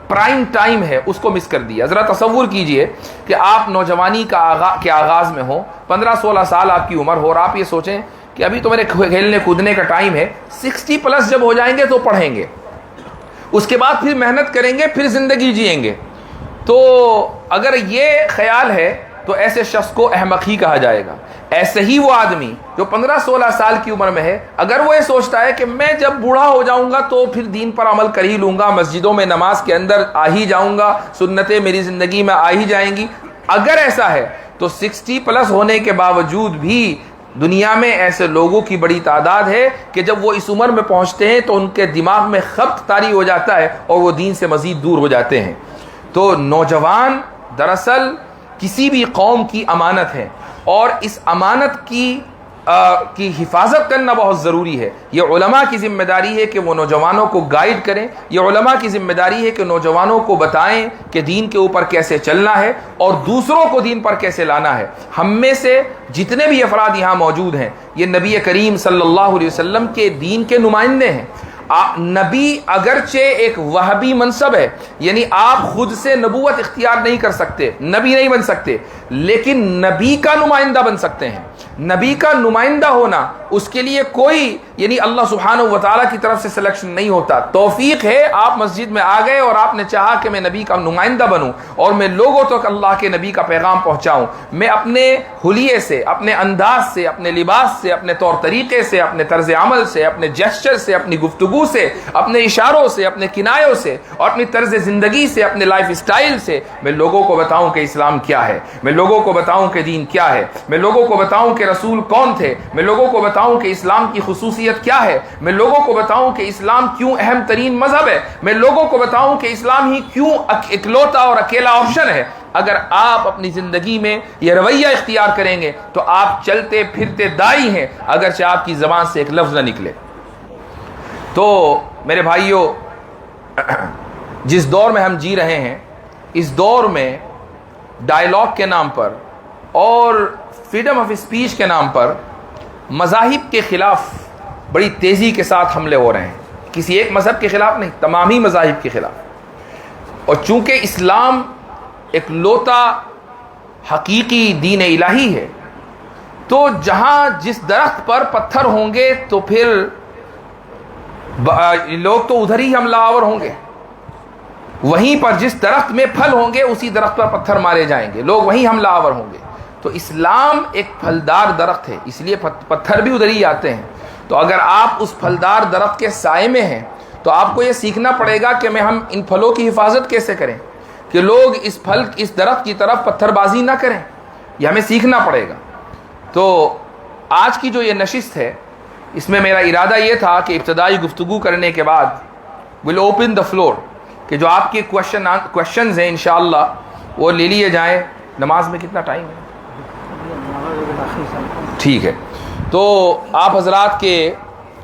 پرائم ٹائم ہے اس کو مس کر دیا۔ ذرا تصور کیجئے کہ آپ نوجوانی کے آغاز میں ہوں، 15-16 سال آپ کی عمر ہو، اور آپ یہ سوچیں کہ ابھی تو میرے کھیلنے کودنے کا ٹائم ہے، 60+ جب ہو جائیں گے تو پڑھیں گے، اس کے بعد پھر محنت کریں گے، پھر زندگی جئیں گے۔ تو اگر یہ خیال ہے تو ایسے شخص کو احمق ہی کہا جائے گا۔ ایسے ہی وہ آدمی جو 15-16 سال کی عمر میں ہے، اگر وہ یہ سوچتا ہے کہ میں جب بوڑھا ہو جاؤں گا تو پھر دین پر عمل کر ہی لوں گا، مسجدوں میں نماز کے اندر آ ہی جاؤں گا، سنتیں میری زندگی میں آ ہی جائیں گی، اگر ایسا ہے تو 60+ ہونے کے باوجود بھی دنیا میں ایسے لوگوں کی بڑی تعداد ہے کہ جب وہ اس عمر میں پہنچتے ہیں تو ان کے دماغ میں خبط طاری ہو جاتا ہے اور وہ دین سے مزید دور ہو جاتے ہیں۔ تو نوجوان دراصل کسی بھی قوم کی امانت ہے، اور اس امانت کی حفاظت کرنا بہت ضروری ہے۔ یہ علماء کی ذمہ داری ہے کہ وہ نوجوانوں کو گائیڈ کریں، یہ علماء کی ذمہ داری ہے کہ نوجوانوں کو بتائیں کہ دین کے اوپر کیسے چلنا ہے اور دوسروں کو دین پر کیسے لانا ہے۔ ہم میں سے جتنے بھی افراد یہاں موجود ہیں، یہ نبی کریم صلی اللہ علیہ وسلم کے دین کے نمائندے ہیں۔ نبی اگرچہ ایک وہابی منصب ہے، یعنی آپ خود سے نبوت اختیار نہیں کر سکتے، نبی نہیں بن سکتے، لیکن نبی کا نمائندہ بن سکتے ہیں۔ نبی کا نمائندہ ہونا اس کے لیے کوئی یعنی اللہ سبحانہ و تعالیٰ کی طرف سے سلیکشن نہیں ہوتا، توفیق ہے۔ آپ مسجد میں آ گئے اور آپ نے چاہا کہ میں نبی کا نمائندہ بنوں اور میں لوگوں تک اللہ کے نبی کا پیغام پہنچاؤں، میں اپنے حلیے سے، اپنے انداز سے، اپنے لباس سے، اپنے طور طریقے سے، اپنے طرز عمل سے، اپنے جیسچر سے، اپنی گفتگو سے، اپنے اشاروں سے، اپنے کنایوں سے، اور اپنی طرز زندگی سے، اپنے لائف سٹائل سے میں لوگوں کو بتاؤں کہ اسلام کیا ہے، میں لوگوں کو بتاؤں کہ دین کیا ہے، میں لوگوں کو بتاؤں کہ رسول کون تھے، میں لوگوں کو بتاؤں کہ اسلام کی خصوصیت کیا ہے، میں لوگوں کو بتاؤں کہ اسلام کیوں اہم ترین مذہب ہے، میں لوگوں کو بتاؤں کہ اسلام ہی کیوں اکلوتا اور اکیلا آپشن ہے۔ اگر آپ اپنی زندگی میں یہ رویہ اختیار کریں گے تو آپ چلتے پھرتے دائی ہیں، اگرچہ آپ کی زبان سے ایک لفظ نہ نکلے۔ تو میرے بھائیوں، جس دور میں ہم جی رہے ہیں، اس دور میں ڈائیلاگ کے نام پر اور فریڈم آف اسپیچ کے نام پر مذاہب کے خلاف بڑی تیزی کے ساتھ حملے ہو رہے ہیں۔ کسی ایک مذہب کے خلاف نہیں، تمامی مذاہب کے خلاف۔ اور چونکہ اسلام ایک لوتا حقیقی دین الہی ہے، تو جہاں جس درخت پر پتھر ہوں گے تو پھر لوگ تو ادھر ہی حملہ آور ہوں گے، وہیں پر جس درخت میں پھل ہوں گے اسی درخت پر پتھر مارے جائیں گے، لوگ وہیں حملہ آور ہوں گے۔ تو اسلام ایک پھلدار درخت ہے، اس لیے پتھر بھی ادھر ہی آتے ہیں۔ تو اگر آپ اس پھلدار درخت کے سائے میں ہیں تو آپ کو یہ سیکھنا پڑے گا کہ ہم ان پھلوں کی حفاظت کیسے کریں، کہ لوگ اس درخت کی طرف پتھر بازی نہ کریں، یہ ہمیں سیکھنا پڑے گا۔ تو آج کی جو یہ نشست ہے، اس میں میرا ارادہ یہ تھا کہ ابتدائی گفتگو کرنے کے بعد ول اوپن دا فلور کہ جو آپ کے کوشچنز ہیں انشاءاللہ وہ لے لیے جائیں. نماز میں کتنا ٹائم ہے؟ ٹھیک ہے. تو آپ حضرات کے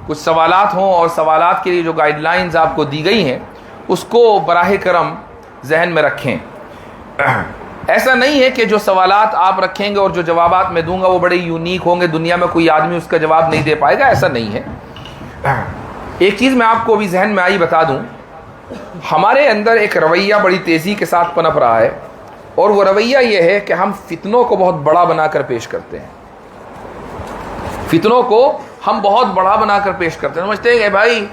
کچھ سوالات ہوں اور سوالات کے لیے جو گائیڈ لائنز آپ کو دی گئی ہیں اس کو براہ کرم ذہن میں رکھیں. ایسا نہیں ہے کہ جو سوالات آپ رکھیں گے اور جو جوابات میں دوں گا وہ بڑے یونیک ہوں گے, دنیا میں کوئی آدمی اس کا جواب نہیں دے پائے گا, ایسا نہیں ہے. ایک چیز میں آپ کو بھی ذہن میں آئی بتا دوں, ہمارے اندر ایک رویہ بڑی تیزی کے ساتھ پنپ رہا ہے اور وہ رویہ یہ ہے کہ ہم فتنوں کو بہت بڑا بنا کر پیش کرتے ہیں. فتنوں کو ہم بہت بڑا بنا کر پیش کرتے ہیں, سمجھتے ہیں کہ بھائی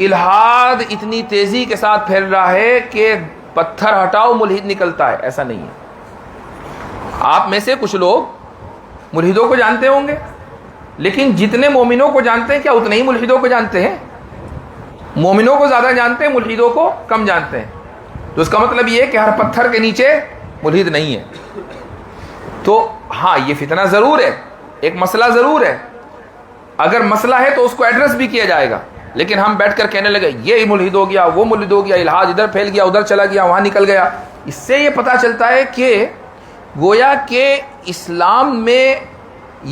الحاد اتنی تیزی کے ساتھ پھیل رہا ہے کہ پتھر ہٹاؤ ملحد نکلتا ہے. ایسا نہیں ہے. آپ میں سے کچھ لوگ ملحدوں کو جانتے ہوں گے, لیکن جتنے مومنوں کو جانتے ہیں کیا اتنے ہی ملحدوں کو جانتے ہیں؟ مومنوں کو زیادہ جانتے ہیں, ملحدوں کو کم جانتے ہیں. تو اس کا مطلب یہ ہے کہ ہر پتھر کے نیچے ملحد نہیں ہے. تو ہاں یہ فتنہ ضرور ہے, ایک مسئلہ ضرور ہے. اگر مسئلہ ہے تو اس کو ایڈریس بھی کیا جائے گا, لیکن ہم بیٹھ کر کہنے لگے یہ ملحد ہو گیا, وہ ملحد ہو گیا, الحاد ادھر پھیل گیا, ادھر چلا گیا, وہاں نکل گیا. اس سے یہ پتہ چلتا ہے کہ گویا کہ اسلام میں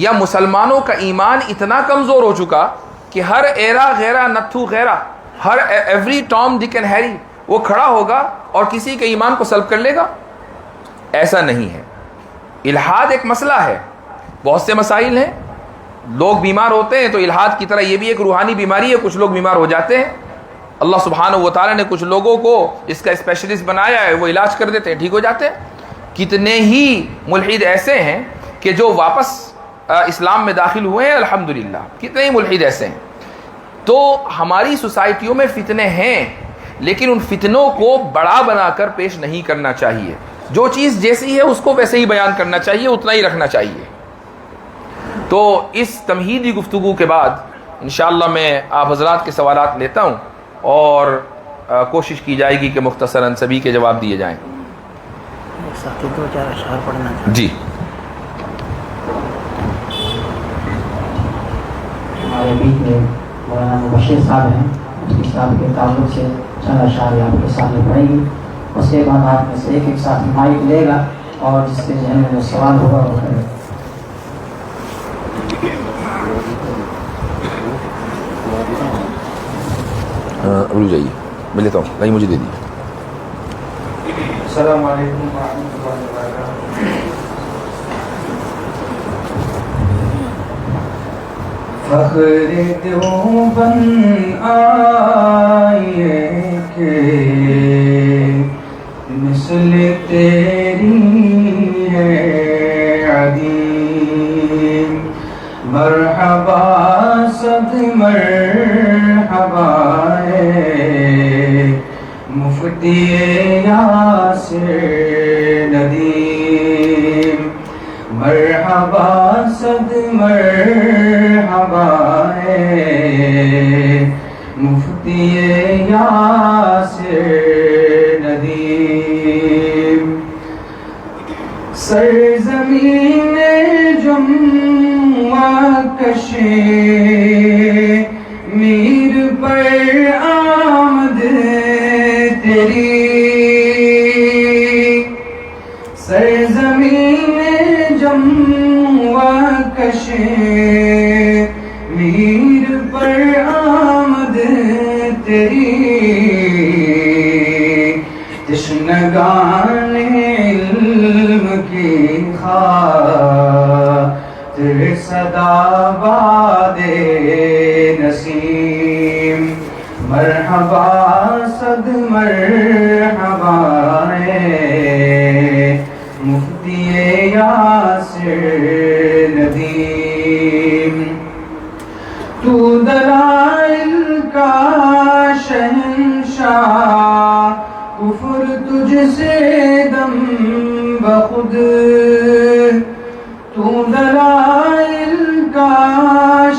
یا مسلمانوں کا ایمان اتنا کمزور ہو چکا کہ ہر ایرا غیرہ نتھو غیرہ, ہر ایوری ٹام ڈک اینڈ ہیری وہ کھڑا ہوگا اور کسی کے ایمان کو سلب کر لے گا. ایسا نہیں ہے. الحاد ایک مسئلہ ہے, بہت سے مسائل ہیں. لوگ بیمار ہوتے ہیں تو الحاد کی طرح یہ بھی ایک روحانی بیماری ہے, کچھ لوگ بیمار ہو جاتے ہیں. اللہ سبحانہ و تعالیٰ نے کچھ لوگوں کو اس کا اسپیشلسٹ بنایا ہے, وہ علاج کر دیتے ہیں, ٹھیک ہو جاتے ہیں. کتنے ہی ملحد ایسے ہیں کہ جو واپس اسلام میں داخل ہوئے ہیں الحمدللہ, کتنے ہی ملحد ایسے ہیں. تو ہماری سوسائٹیوں میں فتنے ہیں, لیکن ان فتنوں کو بڑا بنا کر پیش نہیں کرنا چاہیے. جو چیز جیسی ہے اس کو ویسے ہی بیان کرنا چاہیے, اتنا ہی رکھنا چاہیے. تو اس تمہیدی گفتگو کے بعد انشاءاللہ میں آپ حضرات کے سوالات لیتا ہوں اور کوشش کی جائے گی کہ مختصراً سبھی کے جواب دیے جائیں. دو چار اشعار پڑھنا جی. ہمارے بیچ میں مولانا مبشر صاحب ہیں, اس کی صاحب کے تعلق سے چند اشعار آپ کے سامنے پڑھیں گی. اس کے بعد آپ میں سے ایک ساتھ مائک لے گا اور جس کے ذہن میں جو سوال ہوگا وہ کرے. رک جائیے, میں لیتا ہوں, نہیں مجھے دے دیجیے. السلام علیکم ورحمۃ اللہ وبرکاتہ. فخر دیوبند آئیے کہ مثل تیری ہے عظیم, مرحبا صد مرحبا ہے مفتی یاسر ندیم, مرحبا صد مرحبا ہے مفتی یاسر ندیم. سرزمین جمعہ کشے میر پر آمد تیری, سرزمین جمعہ کشے میر پر آمد تیری, تشنگان علم کی خاطر صدا باد نسیم, مرحبا صد مرحبا ہے مفتی یاسر ندیم. تو دلائل کا شہنشاہ, کفر تجھ سے دم بخود, تو دلائل کا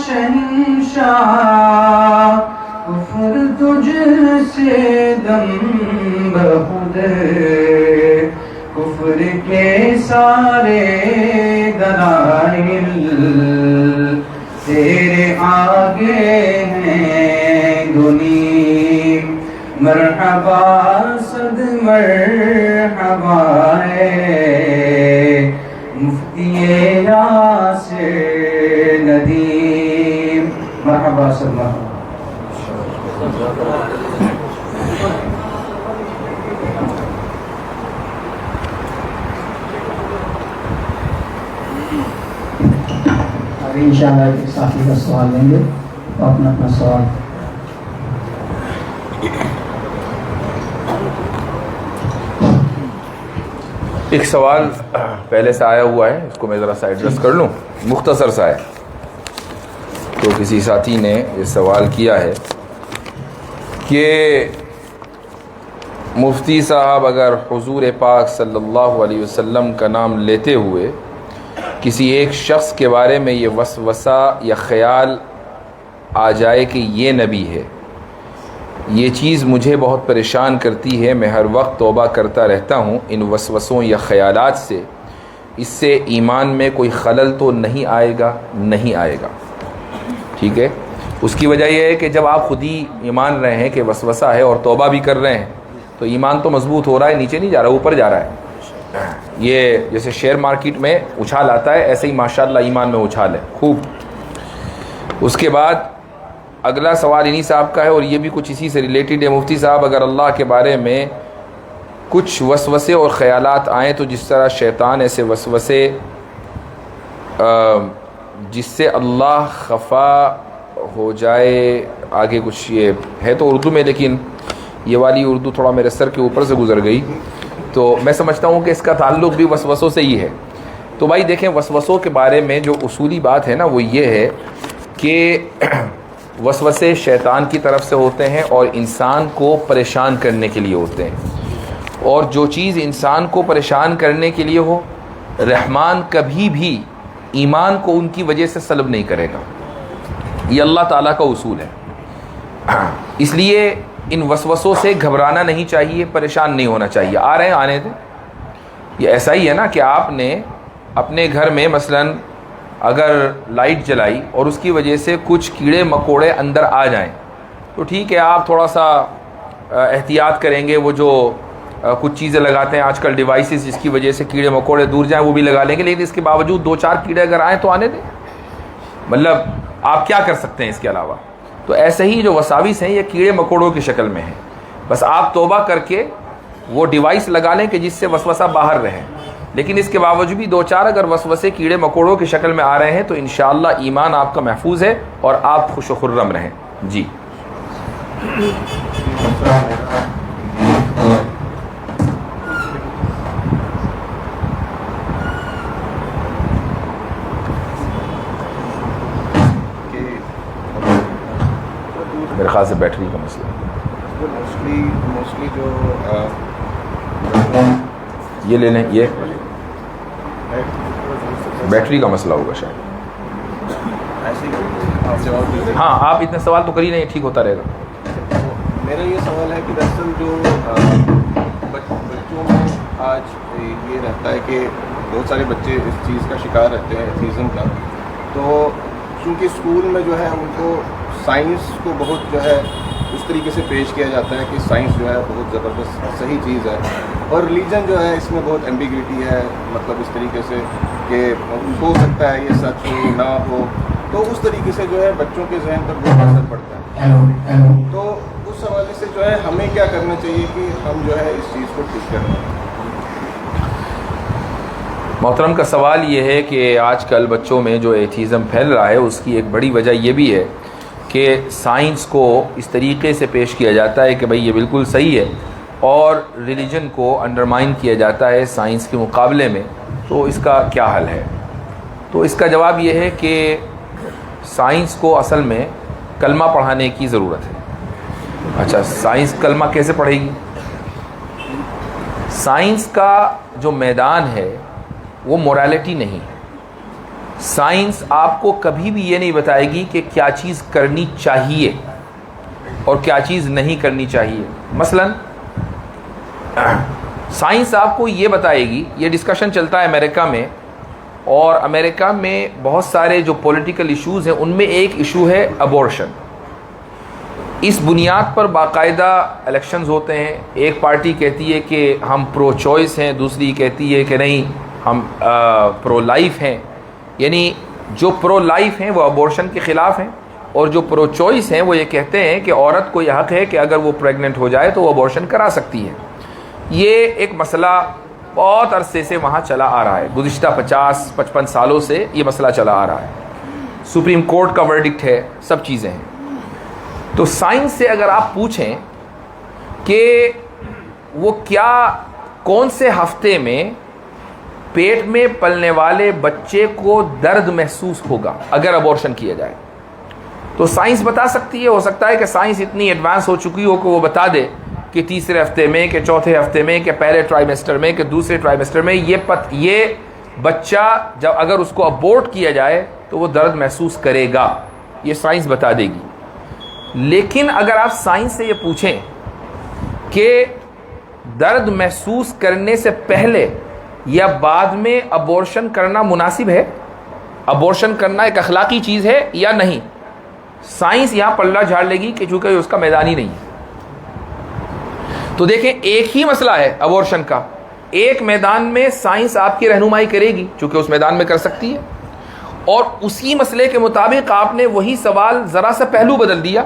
شہنشاہ, کفر تجھ سے دم بخود, کفر کے سارے دلائل تیرے آگے ہیں دنیا مرحبا صد مرحبا ہے مفتی یاسر ندیم مرحبا صد مرحبا. ابھی انشاءاللہ ایک ساتھی کا سوال لیں گے اور اپنا سوال. ایک سوال پہلے سے آیا ہوا ہے, اس کو میں ذرا سا ایڈریس کر لوں, مختصر سا ہے. تو کسی ساتھی نے یہ سوال کیا ہے کہ مفتی صاحب اگر حضور پاک صلی اللہ علیہ وسلم کا نام لیتے ہوئے کسی ایک شخص کے بارے میں یہ وسوسہ یا خیال آ جائے کہ یہ نبی ہے, یہ چیز مجھے بہت پریشان کرتی ہے, میں ہر وقت توبہ کرتا رہتا ہوں ان وسوسوں یا خیالات سے, اس سے ایمان میں کوئی خلل تو نہیں آئے گا؟ نہیں آئے گا. ٹھیک ہے, اس کی وجہ یہ ہے کہ جب آپ خود ہی مان رہے ہیں کہ وسوسہ ہے اور توبہ بھی کر رہے ہیں تو ایمان تو مضبوط ہو رہا ہے, نیچے نہیں جا رہا, اوپر جا رہا ہے. یہ جیسے شیئر مارکیٹ میں اچھال آتا ہے ایسے ہی ماشاءاللہ ایمان میں اچھال ہے خوب. اس کے بعد اگلا سوال انہی صاحب کا ہے اور یہ بھی کچھ اسی سے ریلیٹڈ ہے. مفتی صاحب اگر اللہ کے بارے میں کچھ وسوسے اور خیالات آئیں تو جس طرح شیطان ایسے وسوسے جس سے اللہ خفا ہو جائے, آگے کچھ یہ ہے تو اردو میں, لیکن یہ والی اردو تھوڑا میرے سر کے اوپر سے گزر گئی تو میں سمجھتا ہوں کہ اس کا تعلق بھی وسوسوں سے ہی ہے. تو بھائی دیکھیں, وسوسوں کے بارے میں جو اصولی بات ہے نا وہ یہ ہے کہ وسوسے شیطان کی طرف سے ہوتے ہیں اور انسان کو پریشان کرنے کے لیے ہوتے ہیں, اور جو چیز انسان کو پریشان کرنے کے لیے ہو رحمان کبھی بھی ایمان کو ان کی وجہ سے سلب نہیں کرے گا. یہ اللہ تعالیٰ کا اصول ہے. اس لیے ان وسوسوں سے گھبرانا نہیں چاہیے, پریشان نہیں ہونا چاہیے. آ رہے ہیں, آنے دیں. یہ ایسا ہی ہے نا کہ آپ نے اپنے گھر میں مثلاً اگر لائٹ جلائی اور اس کی وجہ سے کچھ کیڑے مکوڑے اندر آ جائیں تو ٹھیک ہے, آپ تھوڑا سا احتیاط کریں گے, وہ جو کچھ چیزیں لگاتے ہیں آج کل ڈیوائسز جس کی وجہ سے کیڑے مکوڑے دور جائیں وہ بھی لگا لیں گے, لیکن اس کے باوجود 2-4 کیڑے اگر آئیں تو آنے دیں. مطلب آپ کیا کر سکتے ہیں اس کے علاوہ؟ تو ایسے ہی جو وساوس ہیں یہ کیڑے مکوڑوں کی شکل میں ہیں. بس آپ توبہ کر کے وہ ڈیوائس لگا لیں کہ جس سے وسوسہ باہر رہے, لیکن اس کے باوجود بھی 2-4 اگر وسوسے کیڑے مکوڑوں کی شکل میں آ رہے ہیں تو انشاءاللہ ایمان آپ کا محفوظ ہے اور آپ خوش و خرم رہیں. جی میرے خیال سے بیٹری کا مسئلہ موسٹلی جو یہ لے لیں, یہ بیٹری کا مسئلہ ہوگا شاید. ہاں آپ اتنے سوال تو کر ہی نہیں, ٹھیک ہوتا رہے گا. میرا یہ سوال ہے کہ دراصل جو بچوں میں آج یہ رہتا ہے کہ بہت سارے بچے اس چیز کا شکار رہتے ہیں, ایتھیزم کا. تو چونکہ اسکول میں جو ہے ان کو سائنس کو بہت جو ہے اس طریقے سے پیش کیا جاتا ہے کہ سائنس جو ہے بہت زبردست صحیح چیز ہے, اور ریلیجن جو ہے اس میں بہت ایمبیگوٹی ہے, مطلب اس طریقے سے کہ ہو سکتا ہے یہ سچ ہو نہ ہو. تو اس طریقے سے جو ہے بچوں کے ذہن پر بہت اثر پڑتا ہے. تو اس حوالے سے جو ہے ہمیں کیا کرنا چاہیے کہ ہم جو ہے اس چیز کو ٹھیک کریں. محترم کا سوال یہ ہے کہ آج کل بچوں میں جو ایتھیزم پھیل رہا ہے اس کی ایک بڑی وجہ یہ بھی ہے کہ سائنس کو اس طریقے سے پیش کیا جاتا ہے کہ بھئی یہ بالکل صحیح ہے, اور ریلیجن کو انڈرمائن کیا جاتا ہے سائنس کے مقابلے میں. تو اس کا کیا حل ہے؟ تو اس کا جواب یہ ہے کہ سائنس کو اصل میں کلمہ پڑھانے کی ضرورت ہے. اچھا, سائنس کلمہ کیسے پڑھے گی؟ سائنس کا جو میدان ہے وہ مورالٹی نہیں ہے. سائنس آپ کو کبھی بھی یہ نہیں بتائے گی کہ کیا چیز کرنی چاہیے اور کیا چیز نہیں کرنی چاہیے. مثلا سائنس آپ کو یہ بتائے گی, یہ ڈسکشن چلتا ہے امریکہ میں اور امریکہ میں بہت سارے جو پولیٹیکل ایشوز ہیں ان میں ایک ایشو ہے ابورشن. اس بنیاد پر باقاعدہ الیکشنز ہوتے ہیں. ایک پارٹی کہتی ہے کہ ہم پرو چوائس ہیں, دوسری کہتی ہے کہ نہیں ہم پرو لائف ہیں. یعنی جو پرو لائف ہیں وہ ابورشن کے خلاف ہیں, اور جو پرو چوائس ہیں وہ یہ کہتے ہیں کہ عورت کو یہ حق ہے کہ اگر وہ پریگننٹ ہو جائے تو وہ ابورشن کرا سکتی ہے. یہ ایک مسئلہ بہت عرصے سے وہاں چلا آ رہا ہے, گزشتہ 50-55 سالوں سے یہ مسئلہ چلا آ رہا ہے. سپریم کورٹ کا ورڈکٹ ہے, سب چیزیں ہیں. تو سائنس سے اگر آپ پوچھیں کہ وہ کیا کون سے ہفتے میں پیٹ میں پلنے والے بچے کو درد محسوس ہوگا اگر ابورشن کیا جائے, تو سائنس بتا سکتی ہے. ہو سکتا ہے کہ سائنس اتنی ایڈوانس ہو چکی ہو کہ وہ بتا دے کہ تیسرے ہفتے میں, کہ چوتھے ہفتے میں, کہ پہلے ٹرائیمیسٹر میں, کہ دوسرے ٹرائیمیسٹر میں یہ بچہ جب اگر اس کو ابورٹ کیا جائے تو وہ درد محسوس کرے گا. یہ سائنس بتا دے گی. لیکن اگر آپ سائنس سے یہ پوچھیں کہ درد محسوس کرنے سے پہلے یا بعد میں ابورشن کرنا مناسب ہے, ابورشن کرنا ایک اخلاقی چیز ہے یا نہیں, سائنس یہاں پلہ جھاڑ لے گی کہ چونکہ اس کا میدان ہی نہیں ہے. تو دیکھیں ایک ہی مسئلہ ہے ابورشن کا, ایک میدان میں سائنس آپ کی رہنمائی کرے گی چونکہ اس میدان میں کر سکتی ہے, اور اسی مسئلے کے مطابق آپ نے وہی سوال ذرا سا پہلو بدل دیا,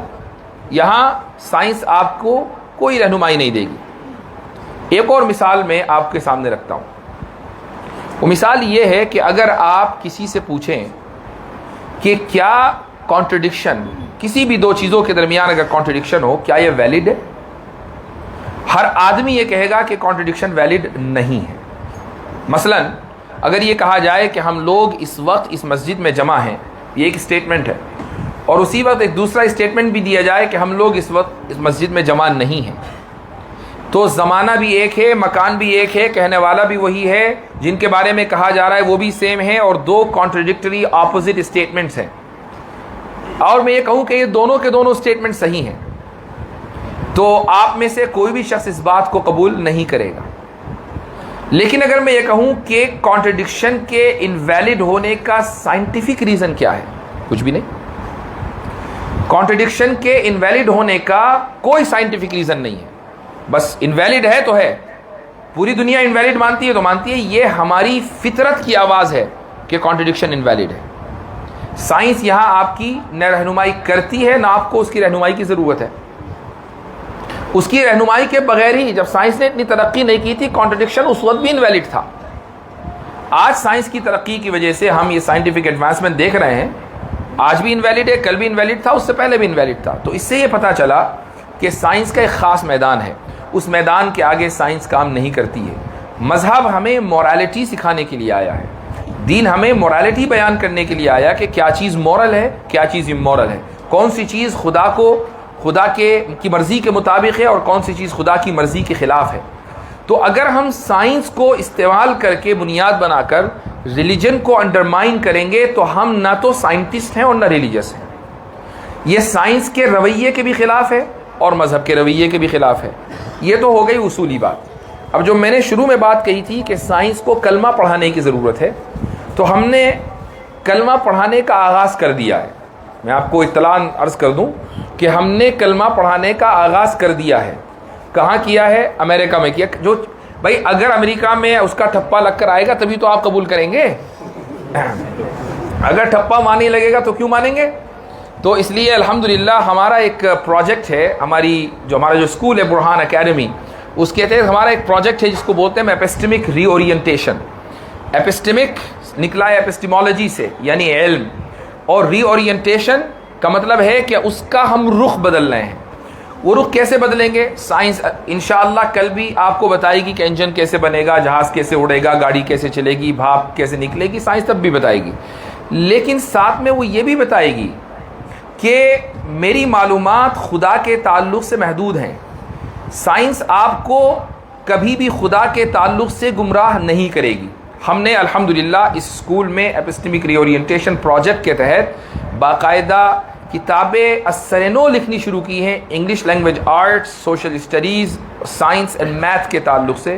یہاں سائنس آپ کو کوئی رہنمائی نہیں دے گی. ایک اور مثال میں آپ کے سامنے رکھتا ہوں. وہ مثال یہ ہے کہ اگر آپ کسی سے پوچھیں کہ کیا کانٹرڈکشن, کسی بھی دو چیزوں کے درمیان اگر کانٹرڈکشن ہو, کیا یہ ویلڈ ہے؟ ہر آدمی یہ کہے گا کہ کانٹرڈکشن ویلڈ نہیں ہے. مثلا اگر یہ کہا جائے کہ ہم لوگ اس وقت اس مسجد میں جمع ہیں, یہ ایک اسٹیٹمنٹ ہے, اور اسی وقت ایک دوسرا اسٹیٹمنٹ بھی دیا جائے کہ ہم لوگ اس وقت اس مسجد میں جمع نہیں ہیں, تو زمانہ بھی ایک ہے, مکان بھی ایک ہے, کہنے والا بھی وہی ہے, جن کے بارے میں کہا جا رہا ہے وہ بھی سیم ہے, اور دو کانٹرڈکٹری اپوزٹ اسٹیٹمنٹس ہیں. اور میں یہ کہوں کہ یہ دونوں کے دونوں اسٹیٹمنٹ صحیح ہیں, تو آپ میں سے کوئی بھی شخص اس بات کو قبول نہیں کرے گا. لیکن اگر میں یہ کہوں کہ کانٹرڈکشن کے انویلڈ ہونے کا سائنٹیفک ریزن کیا ہے, کچھ بھی نہیں. کانٹرڈکشن کے انویلڈ ہونے کا کوئی سائنٹیفک ریزن نہیں ہے, بس انویلڈ ہے تو ہے. پوری دنیا انویلڈ مانتی ہے تو مانتی ہے, یہ ہماری فطرت کی آواز ہے کہ کانٹرڈکشن انویلڈ ہے. سائنس یہاں آپ کی نہ رہنمائی کرتی ہے, نہ آپ کو اس کی رہنمائی کی ضرورت ہے. اس کی رہنمائی کے بغیر ہی, جب سائنس نے اتنی ترقی نہیں کی تھی, کانٹرڈکشن اس وقت بھی انویلڈ تھا. آج سائنس کی ترقی کی وجہ سے ہم یہ سائنٹیفک ایڈوانسمنٹ دیکھ رہے ہیں, آج بھی انویلڈ ہے, کل بھی انویلڈ تھا, اس سے پہلے بھی انویلڈ تھا. تو اس سے یہ پتہ چلا کہ سائنس کا ایک خاص میدان ہے, اس میدان کے آگے سائنس کام نہیں کرتی ہے. مذہب ہمیں مورالٹی سکھانے کے لیے آیا ہے, دین ہمیں مورالٹی بیان کرنے کے لیے آیا کہ کیا چیز مورل ہے, کیا چیز امورل ہے, کون سی چیز خدا کی مرضی کے مطابق ہے اور کون سی چیز خدا کی مرضی کے خلاف ہے. تو اگر ہم سائنس کو استعمال کر کے بنیاد بنا کر ریلیجن کو انڈرمائن کریں گے تو ہم نہ تو سائنٹسٹ ہیں اور نہ ریلیجس ہیں. یہ سائنس کے رویے کے بھی خلاف ہے اور مذہب کے رویے کے بھی خلاف ہے. یہ تو ہو گئی اصولی بات. اب جو میں نے شروع میں بات کہی تھی کہ سائنس کو کلمہ پڑھانے کی ضرورت ہے, تو ہم نے کلمہ پڑھانے کا آغاز کر دیا ہے. میں آپ کو اطلاع عرض کر دوں کہ ہم نے کلمہ پڑھانے کا آغاز کر دیا ہے. کہاں کیا ہے؟ امریکہ میں کیا. جو بھائی اگر امریکہ میں اس کا ٹھپا لگ کر آئے گا تبھی تو آپ قبول کریں گے, اگر ٹھپا ماننے لگے گا تو کیوں مانیں گے؟ تو اس لیے الحمدللہ ہمارا ایک پروجیکٹ ہے, ہمارا جو اسکول ہے برہان اکیڈمی, اس کے تحت ہمارا ایک پروجیکٹ ہے جس کو بولتے ہیں ایپسٹمک ری اورینٹیشن. ایپسٹمک نکلا ہے ایپسٹیمولوجی سے, یعنی علم, اور ری اورینٹیشن کا مطلب ہے کہ اس کا ہم رخ بدل رہے ہیں. وہ رخ کیسے بدلیں گے؟ سائنس انشاءاللہ کل بھی آپ کو بتائے گی کہ انجن کیسے بنے گا, جہاز کیسے اڑے گا, گاڑی کیسے چلے گی, بھاپ کیسے نکلے گی, سائنس تب بھی بتائے گی. لیکن ساتھ میں وہ یہ بھی بتائے گی کہ میری معلومات خدا کے تعلق سے محدود ہیں. سائنس آپ کو کبھی بھی خدا کے تعلق سے گمراہ نہیں کرے گی. ہم نے الحمدللہ اس اسکول میں ایپسٹمک ری اورینٹیشن پروجیکٹ کے تحت باقاعدہ کتابیں اثرنو لکھنی شروع کی ہیں, English language arts, social studies, science and math کے تعلق سے.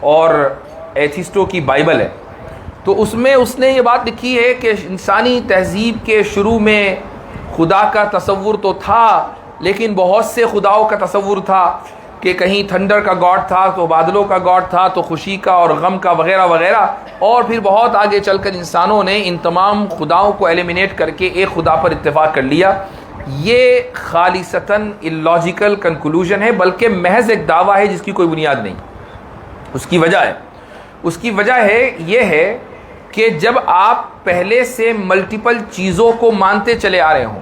اور ایتھیسٹوں کی بائبل ہے، تو اس میں اس نے یہ بات لکھی ہے کہ انسانی تہذیب کے شروع میں خدا کا تصور تو تھا، لیکن بہت سے خداؤں کا تصور تھا کہ کہیں تھنڈر کا گاڈ تھا تو بادلوں کا گاڈ تھا تو خوشی کا اور غم کا وغیرہ وغیرہ، اور پھر بہت آگے چل کر انسانوں نے ان تمام خداؤں کو ایلیمینیٹ کر کے ایک خدا پر اتفاق کر لیا۔ یہ خالصتاً اللاجیکل کنکلوژن ہے، بلکہ محض ایک دعویٰ ہے جس کی کوئی بنیاد نہیں۔ اس کی وجہ یہ ہے کہ جب آپ پہلے سے ملٹیپل چیزوں کو مانتے چلے آ رہے ہوں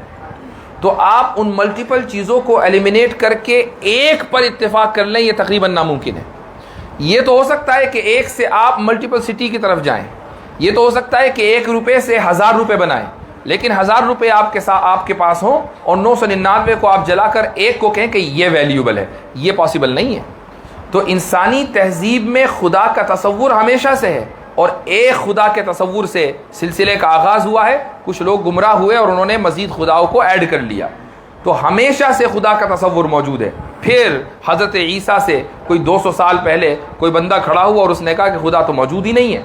تو آپ ان ملٹیپل چیزوں کو ایلیمینیٹ کر کے ایک پر اتفاق کر لیں، یہ تقریباً ناممکن ہے۔ یہ تو ہو سکتا ہے کہ ایک سے آپ ملٹیپل سٹی کی طرف جائیں، یہ تو ہو سکتا ہے کہ 1 روپے سے 1000 روپے بنائیں، لیکن 1000 روپے آپ کے پاس ہوں اور 999 کو آپ جلا کر ایک کو کہیں کہ یہ ویلیوبل ہے، یہ پاسبل نہیں ہے۔ تو انسانی تہذیب میں خدا کا تصور ہمیشہ سے ہے، اور ایک خدا کے تصور سے سلسلے کا آغاز ہوا ہے، کچھ لوگ گمراہ ہوئے اور انہوں نے مزید خداؤں کو ایڈ کر لیا۔ تو ہمیشہ سے خدا کا تصور موجود ہے۔ پھر حضرت عیسیٰ سے کوئی 200 سال پہلے کوئی بندہ کھڑا ہوا اور اس نے کہا کہ خدا تو موجود ہی نہیں ہے۔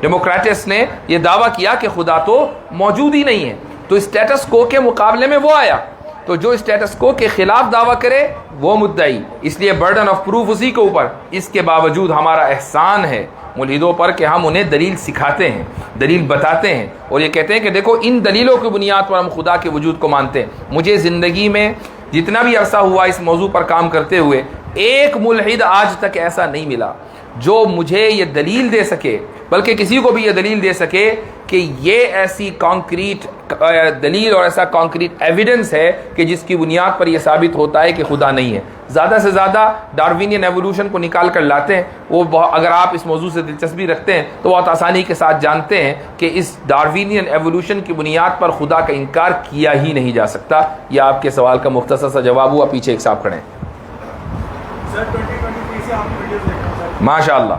ڈیموکریٹس نے یہ دعویٰ کیا کہ خدا تو موجود ہی نہیں ہے، تو اسٹیٹس کو کے مقابلے میں وہ آیا، تو جو اسٹیٹس کو کے خلاف دعویٰ کرے وہ مدعی، اس لیے برڈن آف پروف اسی کے اوپر۔ اس کے باوجود ہمارا احسان ہے ملحدوں پر کہ ہم انہیں دلیل سکھاتے ہیں، دلیل بتاتے ہیں، اور یہ کہتے ہیں کہ دیکھو ان دلیلوں کی بنیاد پر ہم خدا کے وجود کو مانتے ہیں۔ مجھے زندگی میں جتنا بھی عرصہ ہوا اس موضوع پر کام کرتے ہوئے، ایک ملحد آج تک ایسا نہیں ملا جو مجھے یہ دلیل دے سکے، بلکہ کسی کو بھی یہ دلیل دے سکے کہ یہ ایسی کانکریٹ دلیل اور ایسا کانکریٹ ایویڈنس ہے کہ جس کی بنیاد پر یہ ثابت ہوتا ہے کہ خدا نہیں ہے۔ زیادہ سے زیادہ ڈاروینین ایوولوشن کو نکال کر لاتے ہیں، وہ اگر آپ اس موضوع سے دلچسپی رکھتے ہیں تو بہت آسانی کے ساتھ جانتے ہیں کہ اس ڈاروینین ایوولوشن کی بنیاد پر خدا کا انکار کیا ہی نہیں جا سکتا۔ یہ آپ کے سوال کا مختصر سا جواب ہوا۔ پیچھے ایک صاحب کھڑے ہیں۔ سر 2023 سے آپ کی ویڈیوز دیکھ رہا ہوں سر۔ ماشاء اللہ،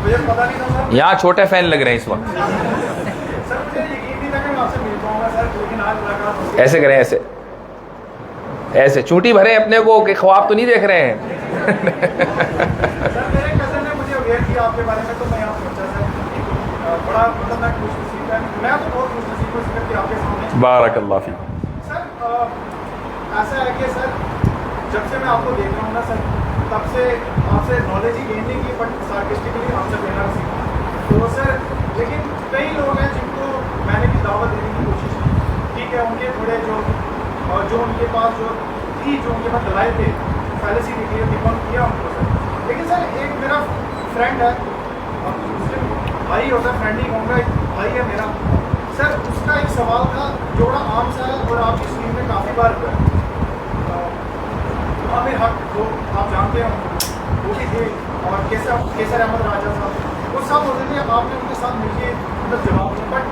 مجھے پتا نہیں تھا سر، یہاں چھوٹے فین لگ رہے ہیں اس وقت۔ سر مجھے یقین نہیں تھا کہ میں آپ سے مل پاؤں گا سر، لیکن آج ملاقات ہو گئی۔ ایسے کریں، ایسے چونٹی بھرے اپنے کو کہ خواب تو نہیں دیکھ رہے ہیں۔ سر میرے کزن نے مجھے اویئر کیا آپ کے بارے میں، تو میں یہاں پہنچا سر۔ بڑا مطلب میں خوش نصیب ہے، میں تو بہت خوش نصیب ہوں صرف کہ آپ کے سامنے۔ بارک اللہ فیک۔ سر ایسا ہے کہ سر جب سے میں آپ کو دیکھ رہا ہوں نا سر، تب سے آپ سے نالج ہی گین نہیں کی، بٹ سارکسٹکلی آپ سے لینا سیکھا۔ تو سر لیکن کئی لوگ ہیں جن کو میں نے بھی دعوت دینے کی کوشش کی، ٹھیک ہے، ان کے تھوڑے جو ان کے پاس جو ان کے پاس دلائل تھے، فیلسی نکلی ہے، ڈیبنک کیا ان کو سر۔ لیکن سر ایک میرا فرینڈ ہے، مسلم بھائی ہوتا ہے، فرینڈ ہی کہوں گا، ایک بھائی ہے میرا سر، اس کا ایک سوال تھا جو بڑا عام سا ہے اور آپ کی اسکرین میں کافی بار ہوا ہے۔ عامر حق وہ آپ جانتے ہیں وہ بھی تھے، اور کیسر احمد راجہ صاحب، وہ سب ہوتے تھے، آپ نے ان کے ساتھ مل کے مطلب جواب دیا، بٹ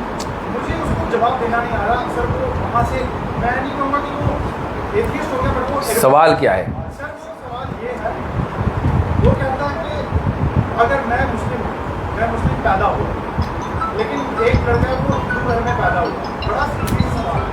مجھے اس کو جواب دینا نہیں آ رہا سر۔ وہ وہاں سے میں نہیں کہوں گا کہ وہ ایتھیسٹ ہو گیا، بٹ وہ سوال کیا ہے؟ سر وہ سوال یہ ہے، وہ کہتا ہے کہ اگر میں مسلم پیدا ہوا، لیکن ایک لڑکا وہ ہندو گھر میں پیدا ہوا، بڑا سیریس سوال ہے،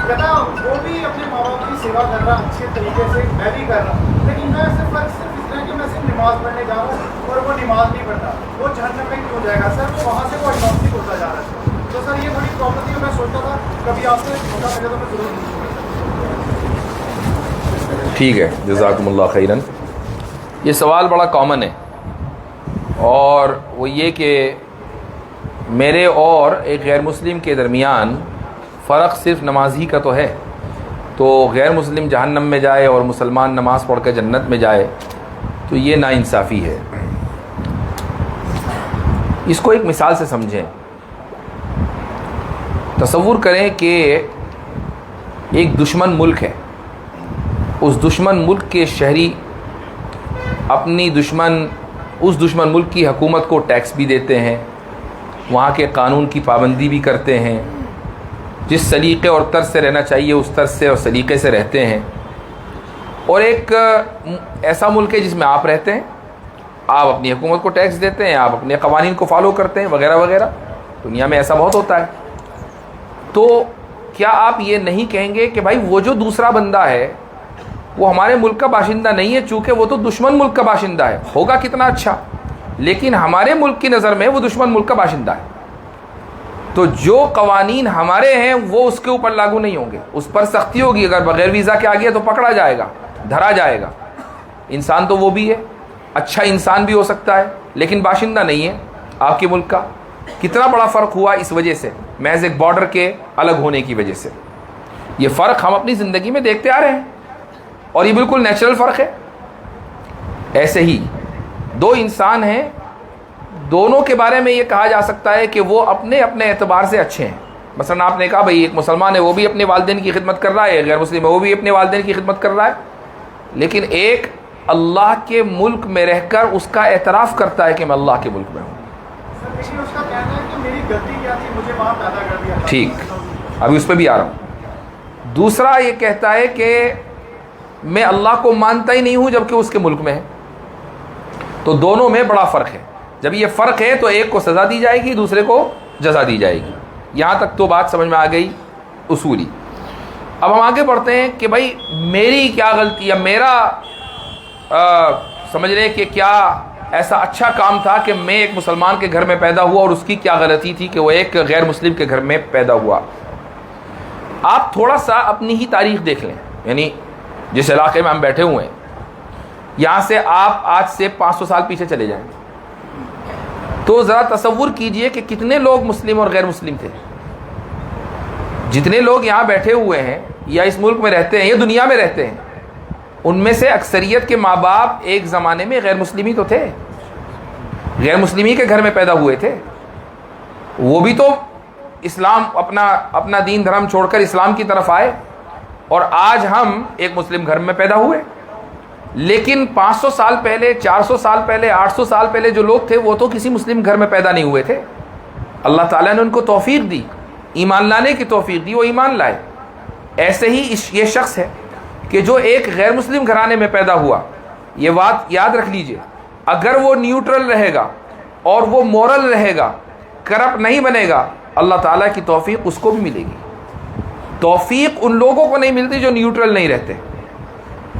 کہتا وہ بھی اپنے ماں باپ کی سیوا کر رہا اچھے طریقے سے، میں بھی کر رہا ہوں، لیکن میں صرف اس طرح کہ میں صرف نماز پڑھنے جا رہا ہوں اور وہ نماز نہیں پڑھتا، وہ جہنم میں کیوں جائے گا سر؟ وہ وہاں سے وہ اگنوسٹک ہوتا جا رہا ہے۔ تو سر یہ بڑی پرابلم تھی، میں سوچتا تھا کبھی آپ سے موقع ملے تو میں ضرور پوچھوں گا۔ ٹھیک ہے، جزاکم اللہ خیراً۔ یہ سوال بڑا کامن ہے، اور وہ یہ کہ میرے اور ایک غیر مسلم کے درمیان فرق صرف نماز ہی کا تو ہے، تو غیر مسلم جہنم میں جائے اور مسلمان نماز پڑھ کر جنت میں جائے تو یہ ناانصافی ہے۔ اس کو ایک مثال سے سمجھیں۔ تصور کریں کہ ایک دشمن ملک ہے، اس دشمن ملک کے شہری اس دشمن ملک کی حکومت کو ٹیکس بھی دیتے ہیں، وہاں کے قانون کی پابندی بھی کرتے ہیں، جس سلیقے اور طرز سے رہنا چاہیے اس طرز سے اور سلیقے سے رہتے ہیں، اور ایک ایسا ملک ہے جس میں آپ رہتے ہیں، آپ اپنی حکومت کو ٹیکس دیتے ہیں، آپ اپنے قوانین کو فالو کرتے ہیں وغیرہ وغیرہ۔ دنیا میں ایسا بہت ہوتا ہے۔ تو کیا آپ یہ نہیں کہیں گے کہ بھائی وہ جو دوسرا بندہ ہے وہ ہمارے ملک کا باشندہ نہیں ہے، چونکہ وہ تو دشمن ملک کا باشندہ ہے، ہوگا کتنا اچھا، لیکن ہمارے ملک کی نظر میں وہ دشمن ملک کا باشندہ ہے، تو جو قوانین ہمارے ہیں وہ اس کے اوپر لاگو نہیں ہوں گے، اس پر سختی ہوگی، اگر بغیر ویزا کے آ گیا تو پکڑا جائے گا، دھرا جائے گا۔ انسان تو وہ بھی ہے، اچھا انسان بھی ہو سکتا ہے لیکن باشندہ نہیں ہے آپ کے ملک کا۔ کتنا بڑا فرق ہوا اس وجہ سے، محض ایک بارڈر کے الگ ہونے کی وجہ سے۔ یہ فرق ہم اپنی زندگی میں دیکھتے آ رہے ہیں اور یہ بالکل نیچرل فرق ہے۔ ایسے ہی دو انسان ہیں، دونوں کے بارے میں یہ کہا جا سکتا ہے کہ وہ اپنے اپنے اعتبار سے اچھے ہیں۔ مثلا آپ نے کہا بھئی ایک مسلمان ہے وہ بھی اپنے والدین کی خدمت کر رہا ہے، غیر مسلم ہے وہ بھی اپنے والدین کی خدمت کر رہا ہے، لیکن ایک اللہ کے ملک میں رہ کر اس کا اعتراف کرتا ہے کہ میں اللہ کے ملک میں ہوں۔ لیکن اس کا کہنا ہے کہ میری غلطی کیا تھی، مجھے وہاں پیدا کر دیا۔ ٹھیک، ابھی اس پہ بھی آ رہا ہوں۔ دوسرا یہ کہتا ہے کہ میں اللہ کو مانتا ہی نہیں ہوں جبکہ اس کے ملک میں ہے۔ تو دونوں میں بڑا فرق ہے۔ جب یہ فرق ہے تو ایک کو سزا دی جائے گی، دوسرے کو جزا دی جائے گی۔ یہاں تک تو بات سمجھ میں آ گئی اصولی۔ اب ہم آگے بڑھتے ہیں کہ بھائی میری کیا غلطی، یا میرا سمجھ لیں کہ کیا ایسا اچھا کام تھا کہ میں ایک مسلمان کے گھر میں پیدا ہوا اور اس کی کیا غلطی تھی کہ وہ ایک غیر مسلم کے گھر میں پیدا ہوا۔ آپ تھوڑا سا اپنی ہی تاریخ دیکھ لیں، یعنی جس علاقے میں ہم بیٹھے ہوئے ہیں یہاں سے آپ آج سے 500 سال پیچھے چلے جائیں تو ذرا تصور کیجئے کہ کتنے لوگ مسلم اور غیر مسلم تھے۔ جتنے لوگ یہاں بیٹھے ہوئے ہیں یا اس ملک میں رہتے ہیں یا دنیا میں رہتے ہیں، ان میں سے اکثریت کے ماں باپ ایک زمانے میں غیر مسلمی تو تھے، غیر مسلمی کے گھر میں پیدا ہوئے تھے، وہ بھی تو اسلام اپنا دین دھرم چھوڑ کر اسلام کی طرف آئے، اور آج ہم ایک مسلم گھر میں پیدا ہوئے۔ لیکن 500 سال پہلے، 400 سال پہلے، 800 سال پہلے جو لوگ تھے وہ تو کسی مسلم گھر میں پیدا نہیں ہوئے تھے۔ اللہ تعالیٰ نے ان کو توفیق دی، ایمان لانے کی توفیق دی، وہ ایمان لائے۔ ایسے ہی یہ شخص ہے کہ جو ایک غیر مسلم گھرانے میں پیدا ہوا، یہ بات یاد رکھ لیجئے، اگر وہ نیوٹرل رہے گا اور وہ مورل رہے گا، کرپٹ نہیں بنے گا، اللہ تعالیٰ کی توفیق اس کو بھی ملے گی۔ توفیق ان لوگوں کو نہیں ملتی جو نیوٹرل نہیں رہتے،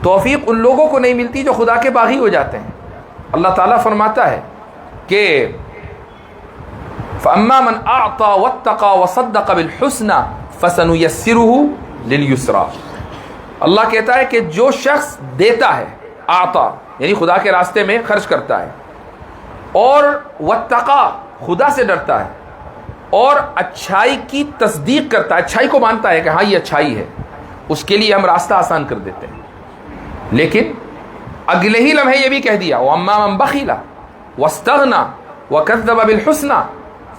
توفیق ان لوگوں کو نہیں ملتی جو خدا کے باغی ہو جاتے ہیں۔ اللہ تعالیٰ فرماتا ہے کہ فَأَمَّا مَنْ أَعْطَى وَاتَّقَى وَصَدَّقَ بِالْحُسْنَى فَسَنُيَسِّرُهُ لِلْيُسْرَى۔ اللہ کہتا ہے کہ جو شخص دیتا ہے، آتا یعنی خدا کے راستے میں خرچ کرتا ہے، اور واتقا خدا سے ڈرتا ہے، اور اچھائی کی تصدیق کرتا ہے، اچھائی کو مانتا ہے کہ ہاں یہ اچھائی ہے، اس کے لیے ہم راستہ آسان کر دیتے ہیں۔ لیکن اگلے ہی لمحے یہ بھی کہہ دیا وَأَمَّا مَنْ بَخِلَ وَاسْتَغْنَى وَكَذَّبَ بِالْحُسْنَى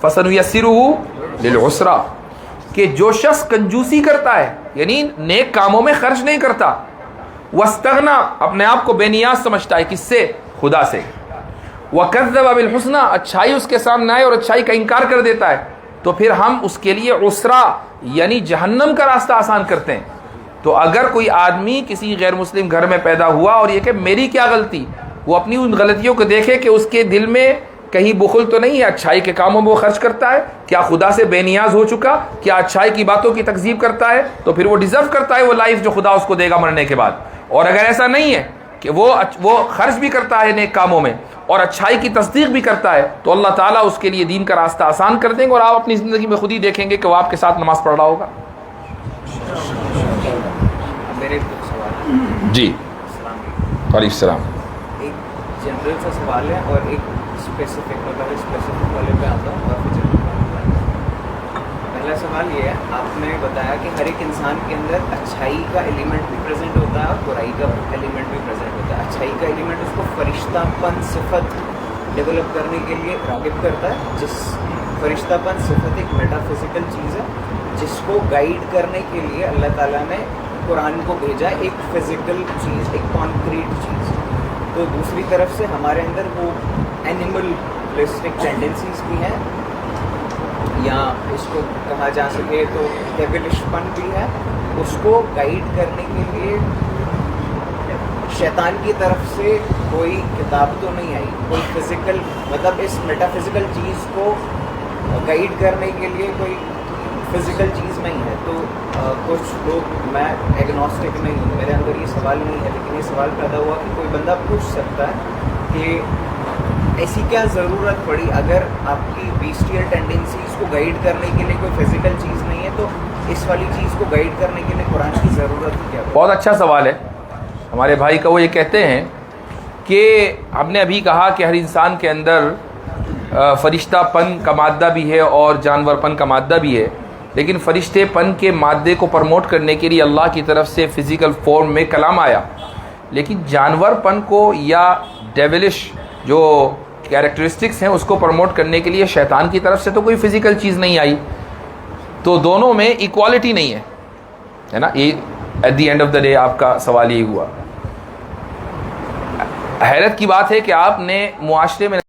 فَسَنُيَسِّرُهُ لِلْعُسْرَى، کہ جو شخص کنجوسی کرتا ہے یعنی نیک کاموں میں خرچ نہیں کرتا، واستغنا اپنے آپ کو بے نیاز سمجھتا ہے، کس سے؟ خدا سے، وکذب بالحسنی اچھائی اس کے سامنے آئے اور اچھائی کا انکار کر دیتا ہے، تو پھر ہم اس کے لیے عسرا یعنی جہنم کا راستہ آسان کرتے ہیں۔ تو اگر کوئی آدمی کسی غیر مسلم گھر میں پیدا ہوا اور یہ کہ میری کیا غلطی، وہ اپنی ان غلطیوں کو دیکھے کہ اس کے دل میں کہیں بخل تو نہیں ہے، اچھائی کے کاموں میں وہ خرچ کرتا ہے، کیا خدا سے بے نیاز ہو چکا، کیا اچھائی کی باتوں کی تکذیب کرتا ہے، تو پھر وہ ڈیزرو کرتا ہے وہ لائف جو خدا اس کو دے گا مرنے کے بعد۔ اور اگر ایسا نہیں ہے کہ وہ خرچ بھی کرتا ہے نیک کاموں میں اور اچھائی کی تصدیق بھی کرتا ہے، تو اللہ تعالیٰ اس کے لیے دین کا راستہ آسان کر دیں گے، اور آپ اپنی زندگی میں خود ہی دیکھیں گے کہ وہ آپ کے ساتھ نماز پڑھ رہا ہوگا۔ میرے کچھ سوال جی وعلیکم السلام۔ ایک جنرل سا سوال ہے اور ایک اسپیسیفک، مطلب اسپیسیفک والے پہ آتا ہوں اور پھر جنرل والے۔ پہلا سوال یہ ہے، آپ نے بتایا کہ ہر ایک انسان کے اندر اچھائی کا ایلیمنٹ بھی پریزنٹ ہوتا ہے اور برائی کا ایلیمنٹ بھی پریزنٹ ہوتا ہے۔ اچھائی کا ایلیمنٹ اس کو فرشتہ پن صفت ڈیولپ کرنے کے لیے راغب کرتا ہے، جس فرشتہ پن صفت ایک میٹا فزیکل چیز ہے جس کو گائیڈ کرنے کے لیے اللہ تعالیٰ نے قرآن کو بھیجا، ایک فزیکل چیز، ایک کانکریٹ چیز۔ تو دوسری طرف سے ہمارے اندر وہ اینیملسٹک ٹینڈنسیز بھی ہیں، یا اس کو کہا جا سکے تو ڈیولش پن بھی ہے۔ اس کو گائیڈ کرنے کے لیے شیطان کی طرف سے کوئی کتاب تو نہیں آئی، کوئی فزیکل، مطلب اس میٹا فزیکل چیز کو گائیڈ کرنے کے لیے کوئی فزیکل چیز نہیں ہے. تو کچھ لوگ, میں ایگنوسٹک نہیں ہوں, میرے اندر یہ سوال نہیں ہے, لیکن یہ سوال پیدا ہوا کہ کوئی بندہ پوچھ سکتا ہے کہ ایسی کیا ضرورت پڑی اگر آپ کی بیسٹیل ٹینڈنسیز کو گائیڈ کرنے کے لیے کوئی فزیکل چیز نہیں ہے, تو اس والی چیز کو گائیڈ کرنے کے لیے قرآن کی ضرورت کیا ہے؟ بہت اچھا سوال ہے ہمارے بھائی کا. وہ یہ کہتے ہیں کہ ہم نے ابھی کہا کہ ہر انسان کے اندر فرشتہ پن کا مادہ بھی ہے اور جانور پن کا مادہ بھی ہے, لیکن فرشتے پن کے مادے کو پروموٹ کرنے کے لیے اللہ کی طرف سے فزیکل فارم میں کلام آیا, لیکن جانور پن کو یا ڈیولش جو کیریکٹرسٹکس ہیں اس کو پروموٹ کرنے کے لیے شیطان کی طرف سے تو کوئی فزیکل چیز نہیں آئی. تو دونوں میں ایکوالٹی نہیں ہے نا. یہ at the end of the day آپ کا سوال یہ ہوا. حیرت کی بات ہے کہ آپ نے معاشرے میں